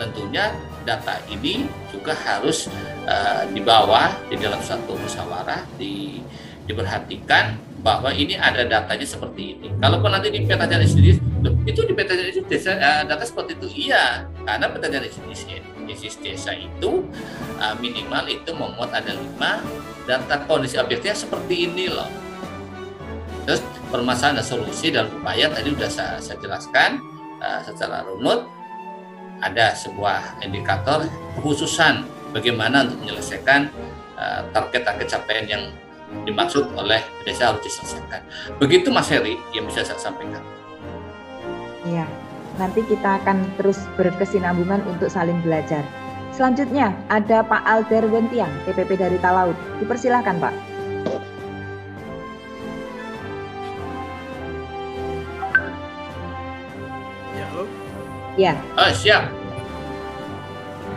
Tentunya data ini juga harus dibawa di dalam satu musyawarah, diperhatikan bahwa ini ada datanya seperti ini. Kalaupun nanti di peta jalan SDGs, itu di peta jalan SDGs data seperti itu, iya. Karena peta jalan SDGs desa itu minimal itu memuat ada 5 data kondisi objektifnya seperti ini loh. Terus permasalahan dan solusi dan upaya tadi sudah saya jelaskan secara runut. Ada sebuah indikator khususan bagaimana untuk menyelesaikan target-target capaian yang dimaksud oleh desa harus diselesaikan. Begitu Mas Heri yang bisa saya sampaikan. Iya, nanti kita akan terus berkesinambungan untuk saling belajar. Selanjutnya ada Pak Alder Wentiang, TPP dari Talaut. Dipersilahkan Pak. Ya, halo. Ya. Oh, siap.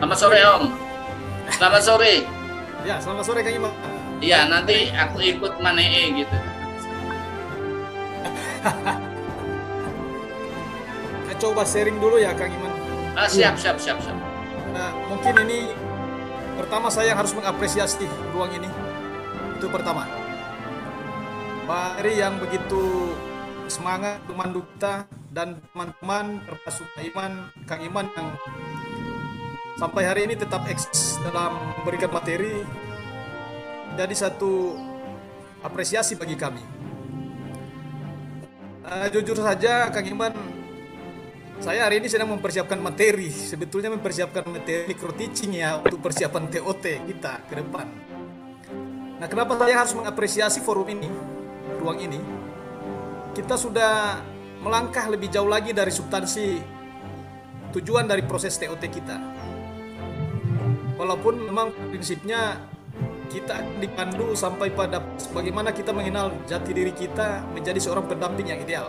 Selamat sore Om. Selamat sore. Ya, selamat sore Kang Iman. Iya, nanti aku ikut Manee gitu. Saya coba sharing dulu ya Kang Iman. Siap. Nah, mungkin ini pertama saya harus mengapresiasi ruang ini. Itu pertama. Mbak Eri yang begitu semangat memandu kita dan teman-teman termasuk Kang Iman yang sampai hari ini tetap eksis dalam memberikan materi. Jadi satu apresiasi bagi kami. Jujur saja Kang Iman, saya hari ini sedang mempersiapkan materi. Sebetulnya mempersiapkan materi micro teaching ya untuk persiapan TOT kita ke depan. Nah, kenapa saya harus mengapresiasi forum ini, ruang ini? Kita sudah melangkah lebih jauh lagi dari substansi tujuan dari proses TOT kita. Walaupun memang prinsipnya kita dipandu sampai pada bagaimana kita mengenal jati diri kita menjadi seorang pendamping yang ideal.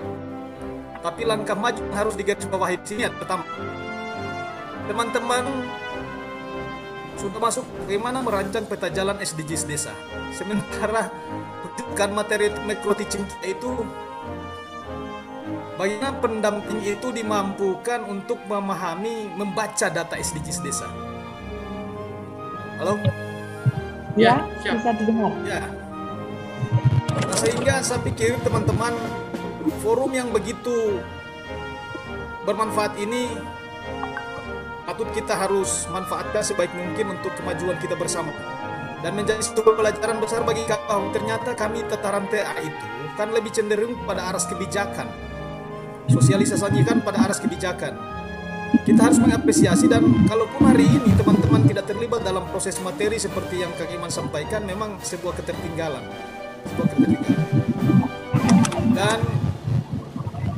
Tapi langkah maju yang harus digarisbawahi di sini pertama, teman-teman sudah masuk bagaimana merancang peta jalan SDGs desa. Sementara rujukan materi micro teaching kita itu bagaimana pendamping itu dimampukan untuk memahami, membaca data SDGs desa. Halo? Ya, bisa didengar. Ya. Nah, sehingga saya pikir teman-teman, forum yang begitu bermanfaat ini patut kita harus manfaatkan sebaik mungkin untuk kemajuan kita bersama dan menjadi satu pelajaran besar bagi kami. Ternyata kami tataran TA itu kan lebih cenderung pada aras kebijakan, sosialisasinya kan pada aras kebijakan. Kita harus mengapresiasi, dan kalaupun hari ini teman-teman tidak terlibat dalam proses materi seperti yang Kang Iman sampaikan, memang sebuah ketertinggalan. Dan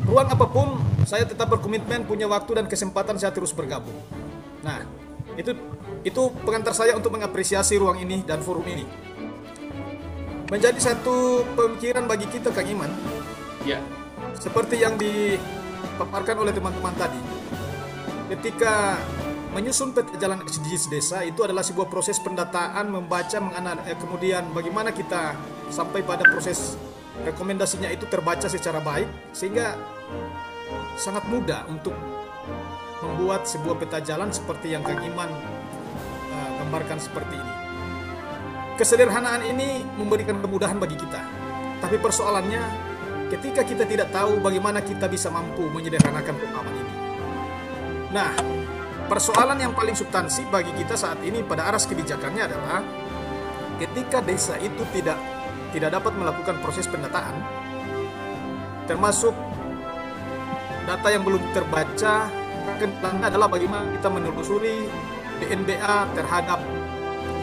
ruang apapun, saya tetap berkomitmen, punya waktu dan kesempatan saya terus bergabung. Nah, itu pengantar saya untuk mengapresiasi ruang ini dan forum ini. Menjadi satu pemikiran bagi kita, Kang Iman. Ya. Seperti yang dipaparkan oleh teman-teman tadi. Ketika menyusun peta jalan SDGs desa itu adalah sebuah proses pendataan, membaca, kemudian bagaimana kita sampai pada proses rekomendasinya itu terbaca secara baik, sehingga sangat mudah untuk membuat sebuah peta jalan seperti yang Kang Iman gambarkan seperti ini. Kesederhanaan ini memberikan kemudahan bagi kita, tapi persoalannya ketika kita tidak tahu bagaimana kita bisa mampu menyederhanakan pemahaman ini. Nah, persoalan yang paling substansi bagi kita saat ini pada aras kebijakannya adalah ketika desa itu tidak dapat melakukan proses pendataan, termasuk data yang belum terbaca, kendalanya adalah bagaimana kita menelusuri DNBA terhadap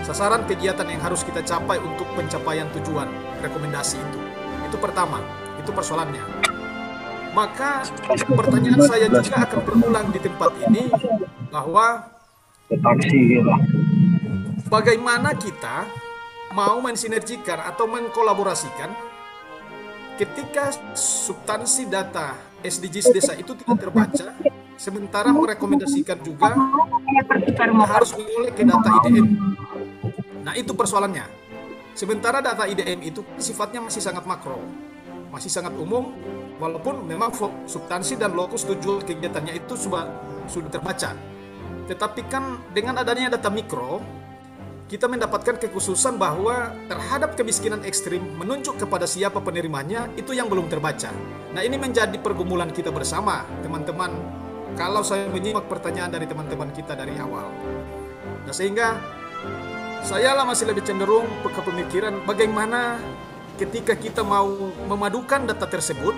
sasaran kegiatan yang harus kita capai untuk pencapaian tujuan rekomendasi itu. Itu pertama, itu persoalannya. Maka pertanyaan saya juga akan berulang di tempat ini bahwa bagaimana kita mau mensinergikan atau mengkolaborasikan ketika substansi data SDGs desa itu tidak terbaca, sementara merekomendasikan juga harus mengoleh ke data IDM. Nah, itu persoalannya. Sementara data IDM itu sifatnya masih sangat makro, masih sangat umum, walaupun memang substansi dan lokus tujuan kegiatannya itu sudah terbaca. Tetapi kan dengan adanya data mikro, kita mendapatkan kekhususan bahwa terhadap kemiskinan ekstrim menunjuk kepada siapa penerimanya, itu yang belum terbaca. Nah, ini menjadi pergumulan kita bersama, teman-teman, kalau saya menyimak pertanyaan dari teman-teman kita dari awal. Nah, sehingga saya masih lebih cenderung ke pemikiran bagaimana ketika kita mau memadukan data tersebut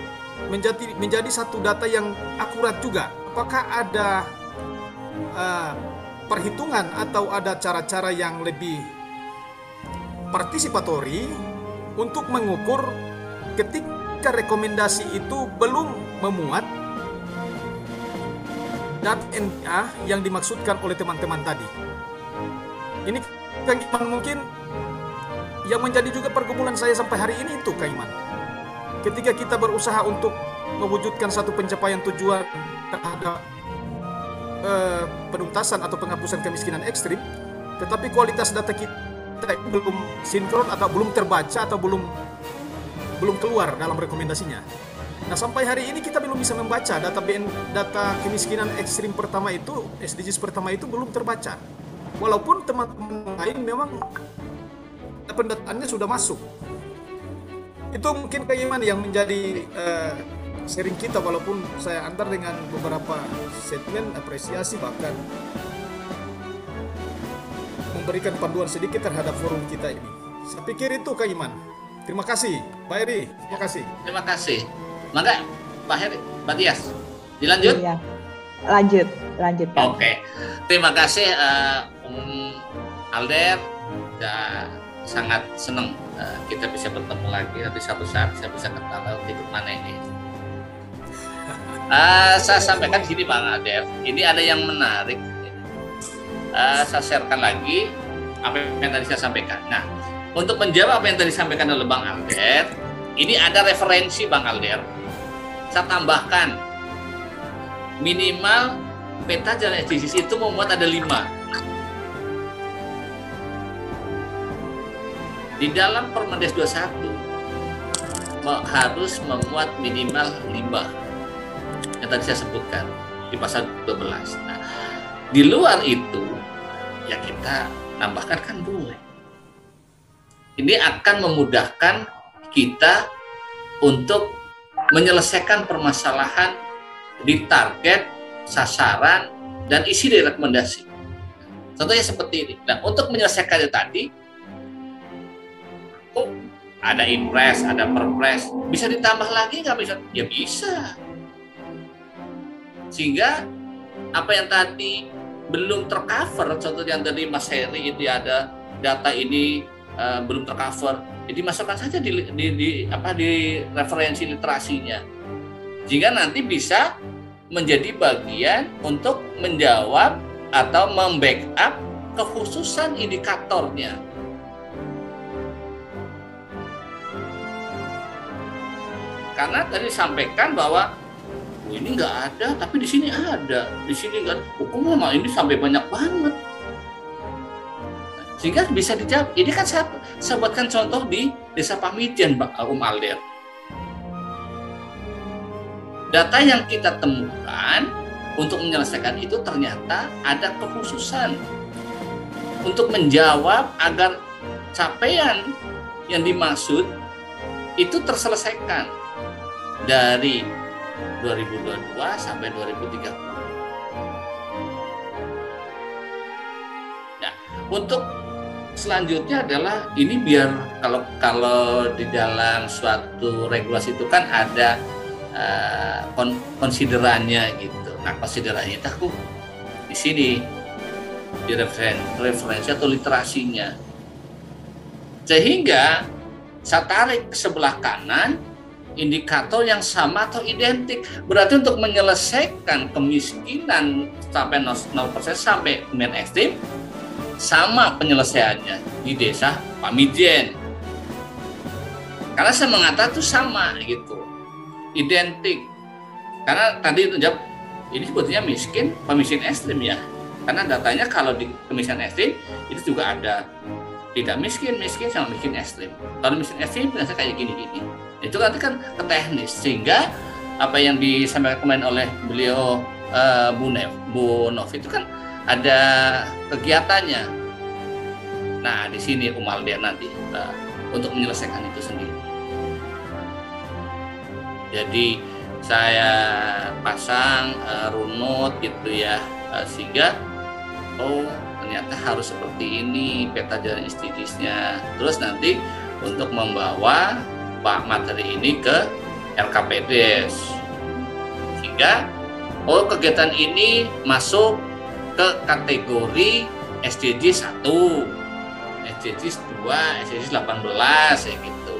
menjadi satu data yang akurat juga. Apakah ada perhitungan atau ada cara-cara yang lebih partisipatori untuk mengukur ketika rekomendasi itu belum memuat data NPA yang dimaksudkan oleh teman-teman tadi. Ini Kang Iman mungkin yang menjadi juga pergumulan saya sampai hari ini itu, Kang Iman. Ketika kita berusaha untuk mewujudkan satu pencapaian tujuan terhadap penuntasan atau penghapusan kemiskinan ekstrim, tetapi kualitas data kita belum sinkron atau belum terbaca atau belum keluar dalam rekomendasinya. Nah, sampai hari ini kita belum bisa membaca data kemiskinan ekstrim pertama itu, SDGs pertama itu belum terbaca. Walaupun teman-teman lain memang pendataannya sudah masuk. Itu mungkin Kang Iman yang menjadi sharing kita, walaupun saya antar dengan beberapa statement apresiasi, bahkan memberikan panduan sedikit terhadap forum kita ini. Saya pikir itu Kang Iman. Terima kasih, Pak Heri. Terima kasih. Terima kasih. Maka Pak Heri, Pak Tias, dilanjut? Iya. Lanjut Pak. Oke. Terima kasih Alder. Sangat senang kita bisa bertemu lagi. Nanti suatu saat saya bisa ketemu ikut mana ini. Saya sampaikan gini Bang Alder, ini ada yang menarik. Saya sharekan lagi apa yang tadi saya sampaikan. Nah, untuk menjawab apa yang tadi disampaikan oleh Bang Alder, ini ada referensi Bang Alder. Saya tambahkan, minimal peta jalan SDGs itu memuat ada 5. Di dalam Permendes 21 harus memuat minimal 5 yang tadi saya sebutkan di pasal 12. Nah, di luar itu ya kita nambahkan kan boleh. Ini akan memudahkan kita untuk menyelesaikan permasalahan di target, sasaran, dan isi dari rekomendasi. Contohnya seperti ini. Nah, untuk menyelesaikannya tadi, ada impres, ada perpres, bisa ditambah lagi nggak bisa? Ya bisa. Sehingga apa yang tadi belum tercover, contoh yang tadi Mas Heri itu ada data ini belum tercover, jadi masukkan saja di referensi literasinya, sehingga nanti bisa menjadi bagian untuk menjawab atau membackup kekhususan indikatornya. Karena tadi disampaikan bahwa ini nggak ada, tapi di sini ada, di sini nggak. Hukum lama ini sampai banyak banget, sehingga bisa dijawab. Ini kan saya buatkan contoh di Desa Pamitian, Pak Alder. Data yang kita temukan untuk menyelesaikan itu ternyata ada kekhususan untuk menjawab agar capaian yang dimaksud itu terselesaikan dari 2022 sampai 2030. Untuk selanjutnya adalah ini biar kalau di dalam suatu regulasi itu kan ada konsiderannya gitu. Nah, konsiderannya itu aku di sini di referensi atau literasinya. Sehingga saya tarik ke sebelah kanan indikator yang sama atau identik. Berarti untuk menyelesaikan kemiskinan sampai 0% sampai kemiskinan ekstrim sama penyelesaiannya di desa Pamijen. Karena saya mengatakan itu sama gitu, identik. Karena tadi itu jawab ini sebetulnya miskin ekstrim ya. Karena datanya kalau di kemiskinan ekstrim itu juga ada tidak miskin sama miskin ekstrim. Kalau miskin ekstrim biasanya kayak gini-gini. Itu nanti kan ke teknis, sehingga apa yang disampaikan kemarin oleh beliau Bu Nov itu kan ada kegiatannya. Nah, di sini Umaldir nanti untuk menyelesaikan itu sendiri. Jadi saya pasang runut gitu ya, sehingga ternyata harus seperti ini peta jalan SDGs-nya. Terus nanti untuk membawa materi ini ke LKPD, sehingga kegiatan ini masuk ke kategori SDGs 1, SDGs 2, SDGs 18 ya gitu.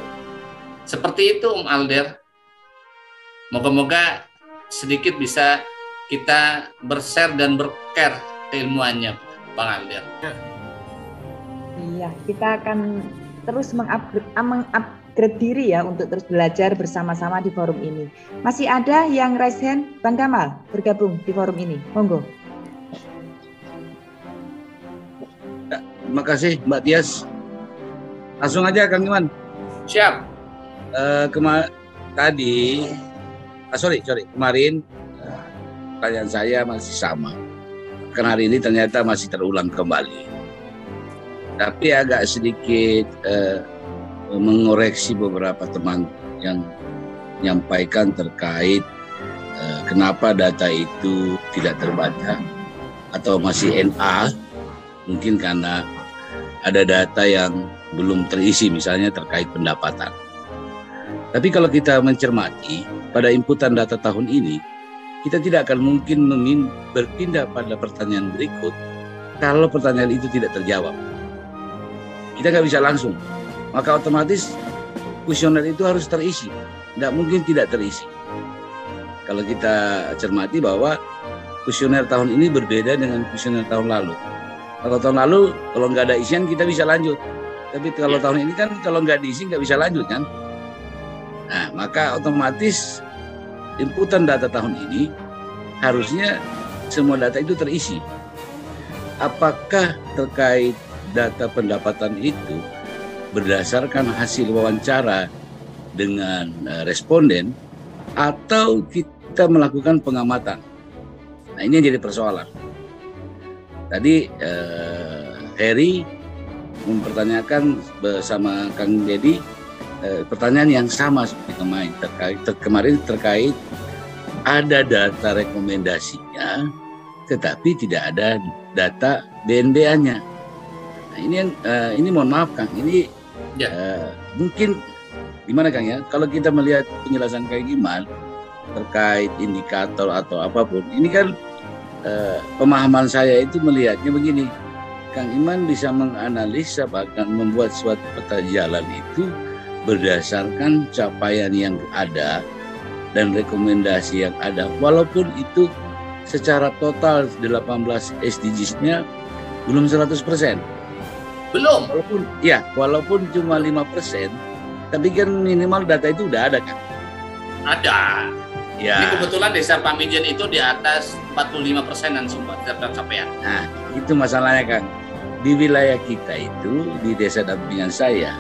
Seperti itu Alder. Moga-moga sedikit bisa kita bershare dan bercare keilmuannya Bang Alder. Iya, kita akan terus mengupgrade diri ya untuk terus belajar bersama-sama di forum ini. Masih ada yang raise hand? Bang Kamal bergabung di forum ini. Monggo. Terima kasih Mbak Tias. Langsung aja Kang Iman. Siap. Kemarin pertanyaan saya masih sama. Karena hari ini ternyata masih terulang kembali. Tapi agak sedikit mengoreksi beberapa teman yang menyampaikan terkait kenapa data itu tidak terbaca atau masih NA. Mungkin karena ada data yang belum terisi, misalnya terkait pendapatan. Tapi kalau kita mencermati pada inputan data tahun ini, kita tidak akan mungkin berpindah pada pertanyaan berikut kalau pertanyaan itu tidak terjawab. Kita nggak bisa langsung, maka otomatis kuesioner itu harus terisi, nggak mungkin tidak terisi. Kalau kita cermati bahwa kuesioner tahun ini berbeda dengan kuesioner tahun lalu. Kalau tahun lalu, kalau nggak ada isian kita bisa lanjut. Tapi kalau tahun ini kan kalau nggak diisi nggak bisa lanjut kan. Nah, maka otomatis inputan data tahun ini harusnya semua data itu terisi. Apakah terkait data pendapatan itu berdasarkan hasil wawancara dengan responden atau kita melakukan pengamatan? Nah, ini yang jadi persoalan. Tadi Heri mempertanyakan bersama Kang Dedi pertanyaan yang sama seperti kemarin terkait ada data rekomendasinya, tetapi tidak ada data BNBA-nya. Nah, ini mohon maaf Kang, ini mungkin gimana Kang ya? Kalau kita melihat penjelasan Kang Iman terkait indikator atau apapun, ini kan pemahaman saya itu melihatnya begini, Kang Iman bisa menganalisa bahkan membuat suatu peta jalan itu berdasarkan capaian yang ada dan rekomendasi yang ada, walaupun itu secara total 18 SDGs-nya belum 100%. Belum. Walaupun cuma 5%, tapi kan minimal data itu udah ada kan? Ada. Ya. Ini kebetulan desa Pamijen itu di atas 45%-an semua capaian. Nah, itu masalahnya Kang. Di wilayah kita itu, di desa dampingan saya,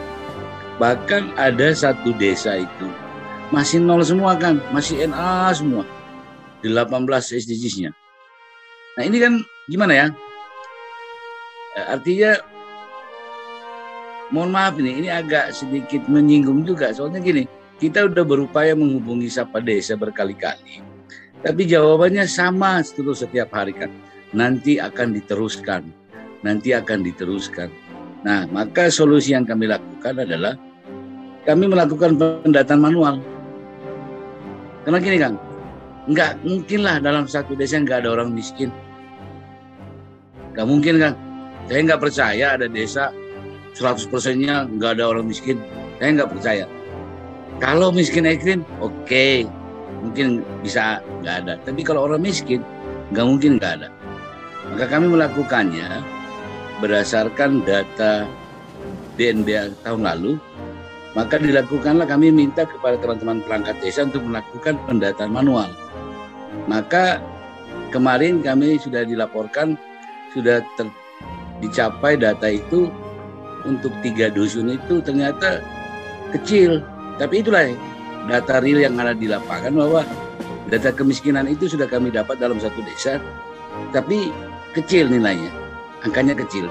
bahkan ada satu desa itu masih 0 semua Kang, masih NA semua. 18 SDGs-nya. Nah, ini kan gimana ya? Artinya mohon maaf ini agak sedikit menyinggung juga. Soalnya gini, kita udah berupaya menghubungi Sapa Desa berkali-kali, tapi jawabannya sama terus setiap hari kan. Nanti akan diteruskan, nanti akan diteruskan. Nah, maka solusi yang kami lakukan adalah kami melakukan pendataan manual. Karena gini Kang, nggak mungkin lah dalam satu desa nggak ada orang miskin. Nggak mungkin Kang. Saya nggak percaya ada desa 100%-nya nggak ada orang miskin. Saya nggak percaya. Kalau miskin ekstrim, oke, mungkin bisa nggak ada. Tapi kalau orang miskin, nggak mungkin nggak ada. Maka kami melakukannya berdasarkan data DNB tahun lalu. Maka dilakukanlah, kami minta kepada teman-teman perangkat desa untuk melakukan pendataan manual. Maka kemarin kami sudah dilaporkan, sudah dicapai data itu untuk 3 dusun itu ternyata kecil. Tapi itulah data real yang ada di lapangan, bahwa data kemiskinan itu sudah kami dapat dalam satu desa, tapi kecil nilainya, angkanya kecil.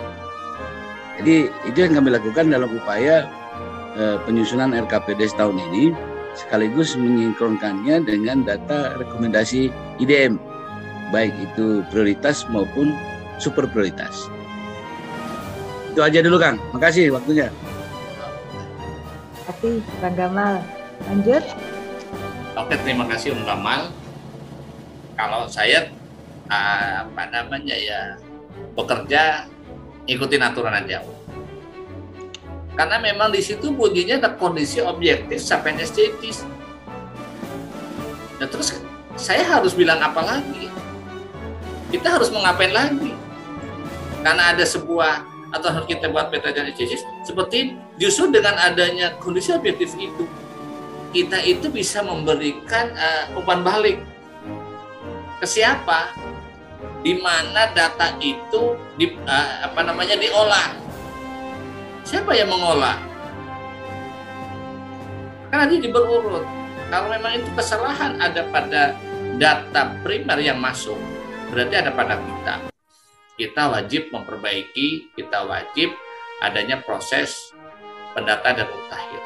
Jadi itu yang kami lakukan dalam upaya penyusunan RKPD tahun ini, sekaligus menyinkronkannya dengan data rekomendasi IDM, baik itu prioritas maupun super prioritas. Itu aja dulu Kang, makasih waktunya. Terima kasih Bang Gamal. Lanjut. Oke, terima kasih Om Gamal. Kalau saya bekerja ikutin aturan aja. Karena memang di situ bunyinya ada kondisi objektif sampai estetis. Nah terus saya harus bilang apa lagi? Kita harus mengapain lagi? Karena ada sebuah, atau harus kita buat peta jalan estetis seperti justru dengan adanya kondisi objektif itu, kita itu bisa memberikan umpan balik ke siapa? Di mana data itu diolah. Siapa yang mengolah? Kan nanti berurut. Kalau memang itu kesalahan ada pada data primer yang masuk, berarti ada pada kita. Kita wajib memperbaiki, kita wajib adanya proses pendataan dan mutakhir.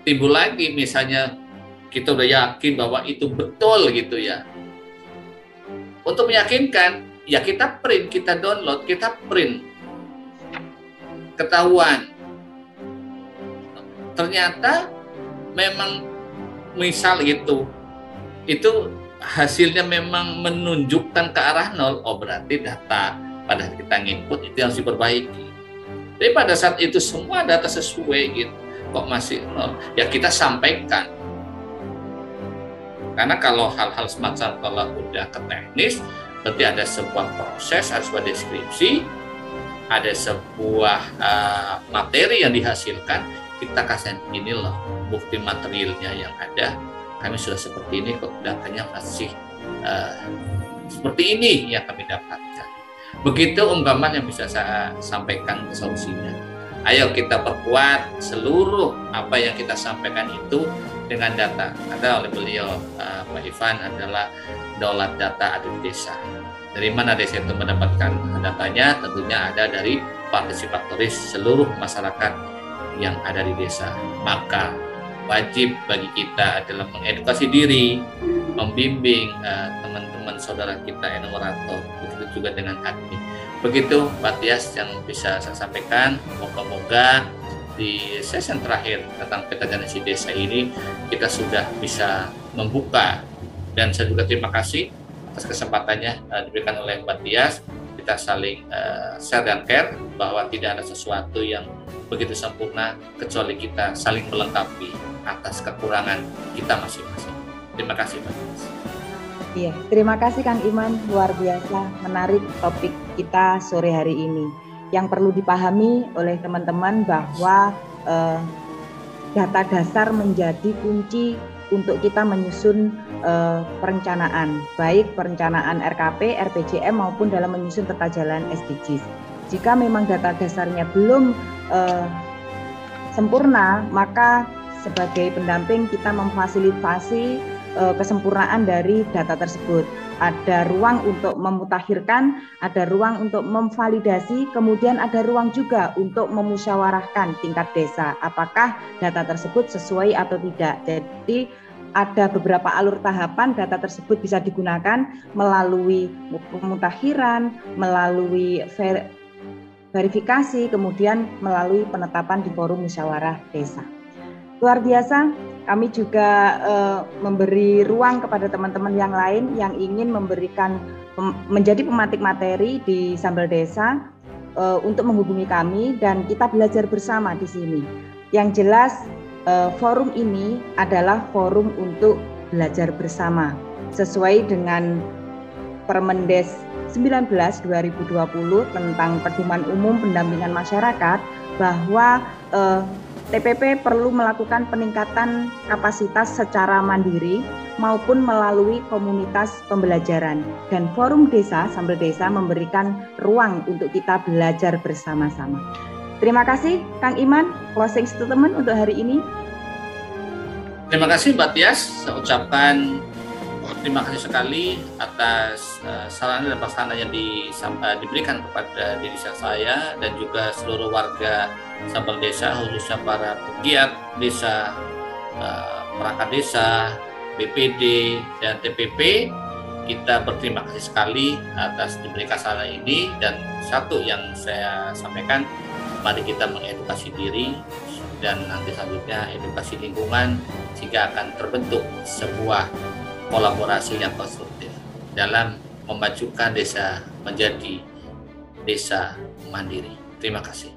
Timbul lagi misalnya kita udah yakin bahwa itu betul gitu ya. Untuk meyakinkan, ya kita print, kita download, kita print. Ketahuan. Ternyata memang misal gitu, itu hasilnya memang menunjukkan ke arah 0, oh berarti data pada kita nginput itu harus diperbaiki. Tapi pada saat itu semua data sesuai gitu, kok masih 0, ya kita sampaikan. Karena kalau hal-hal semacam kalau udah ke teknis, berarti ada sebuah proses, ada sebuah deskripsi, ada sebuah materi yang dihasilkan, kita kasih ini loh bukti materialnya yang ada, kami sudah seperti ini kok, datanya masih seperti ini yang kami dapatkan. Begitu ungkapan yang bisa saya sampaikan ke solusinya. Ayo kita perkuat seluruh apa yang kita sampaikan itu dengan data. Ada oleh beliau Pak Ivan adalah daulat data ada di desa. Dari mana desa itu mendapatkan datanya? Tentunya ada dari partisipatoris seluruh masyarakat yang ada di desa. Maka wajib bagi kita adalah mengedukasi diri, membimbing teman-teman saudara kita enumerator, begitu juga dengan admin. Begitu Pak Tias yang bisa saya sampaikan. Moga-moga di sesi terakhir tentang peta generasi desa ini kita sudah bisa membuka, dan saya juga terima kasih atas kesempatannya diberikan oleh Mbak Tias. Kita saling share dan care bahwa tidak ada sesuatu yang begitu sempurna kecuali kita saling melengkapi atas kekurangan kita masing-masing. Terima kasih Mbak Tias. Iya, terima kasih Kang Iman, luar biasa menarik topik kita sore hari ini. Yang perlu dipahami oleh teman-teman bahwa data dasar menjadi kunci untuk kita menyusun perencanaan, baik perencanaan RKP, RPJM maupun dalam menyusun peta jalan SDGs. Jika memang data dasarnya belum sempurna, maka sebagai pendamping kita memfasilitasi kesempurnaan dari data tersebut. Ada ruang untuk memutakhirkan, ada ruang untuk memvalidasi, kemudian ada ruang juga untuk memusyawarahkan tingkat desa apakah data tersebut sesuai atau tidak. Jadi ada beberapa alur tahapan data tersebut bisa digunakan melalui pemutakhiran, melalui verifikasi, kemudian melalui penetapan di forum musyawarah desa. Luar biasa, kami juga memberi ruang kepada teman-teman yang lain yang ingin menjadi pematik materi di Sambal Desa untuk menghubungi kami dan kita belajar bersama di sini. Yang jelas forum ini adalah forum untuk belajar bersama sesuai dengan Permendes 19 2020 tentang Pedoman Umum Pendampingan Masyarakat bahwa TPP perlu melakukan peningkatan kapasitas secara mandiri maupun melalui komunitas pembelajaran, dan forum desa Sambal Desa memberikan ruang untuk kita belajar bersama-sama. Terima kasih Kang Iman, closing statement untuk hari ini. Terima kasih Mbak Tias, saya ucapkan terima kasih sekali atas saran dan paksaan yang diberikan kepada diri saya dan juga seluruh warga Sambal Desa, khususnya para pegiat desa, perangkat desa, BPD, dan TPP. Kita berterima kasih sekali atas diberikan saran ini, dan satu yang saya sampaikan, mari kita mengedukasi diri dan nanti selanjutnya edukasi lingkungan sehingga akan terbentuk sebuah kolaborasi yang konstruktif dalam memajukan desa menjadi desa mandiri. Terima kasih.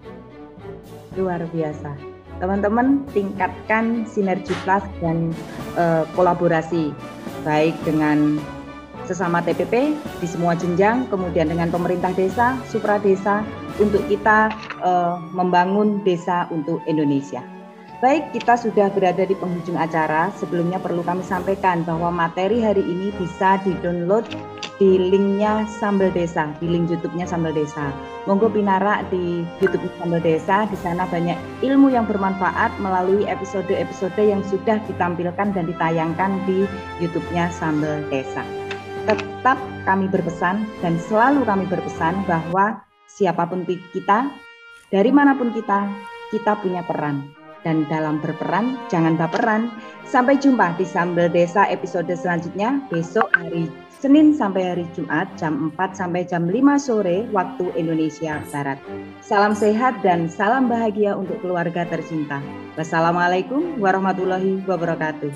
Luar biasa. Teman-teman, tingkatkan sinergitas dan kolaborasi baik dengan sesama TPP di semua jenjang, kemudian dengan pemerintah desa, supra desa, untuk kita membangun desa untuk Indonesia. Baik, kita sudah berada di penghujung acara. Sebelumnya perlu kami sampaikan bahwa materi hari ini bisa di-download di linknya Sambal Desa, di link YouTube-nya Sambal Desa. Monggo pinarak di YouTube Sambal Desa, di sana banyak ilmu yang bermanfaat melalui episode-episode yang sudah ditampilkan dan ditayangkan di YouTube-nya Sambal Desa. Tetap kami berpesan dan selalu kami berpesan bahwa siapapun kita, dari manapun kita punya peran. Dan dalam berperan, jangan baperan. Sampai jumpa di Sambal Desa episode selanjutnya besok hari Senin sampai hari Jumat jam 4 sampai jam 5 sore waktu Indonesia Barat. Salam sehat dan salam bahagia untuk keluarga tercinta. Wassalamualaikum warahmatullahi wabarakatuh.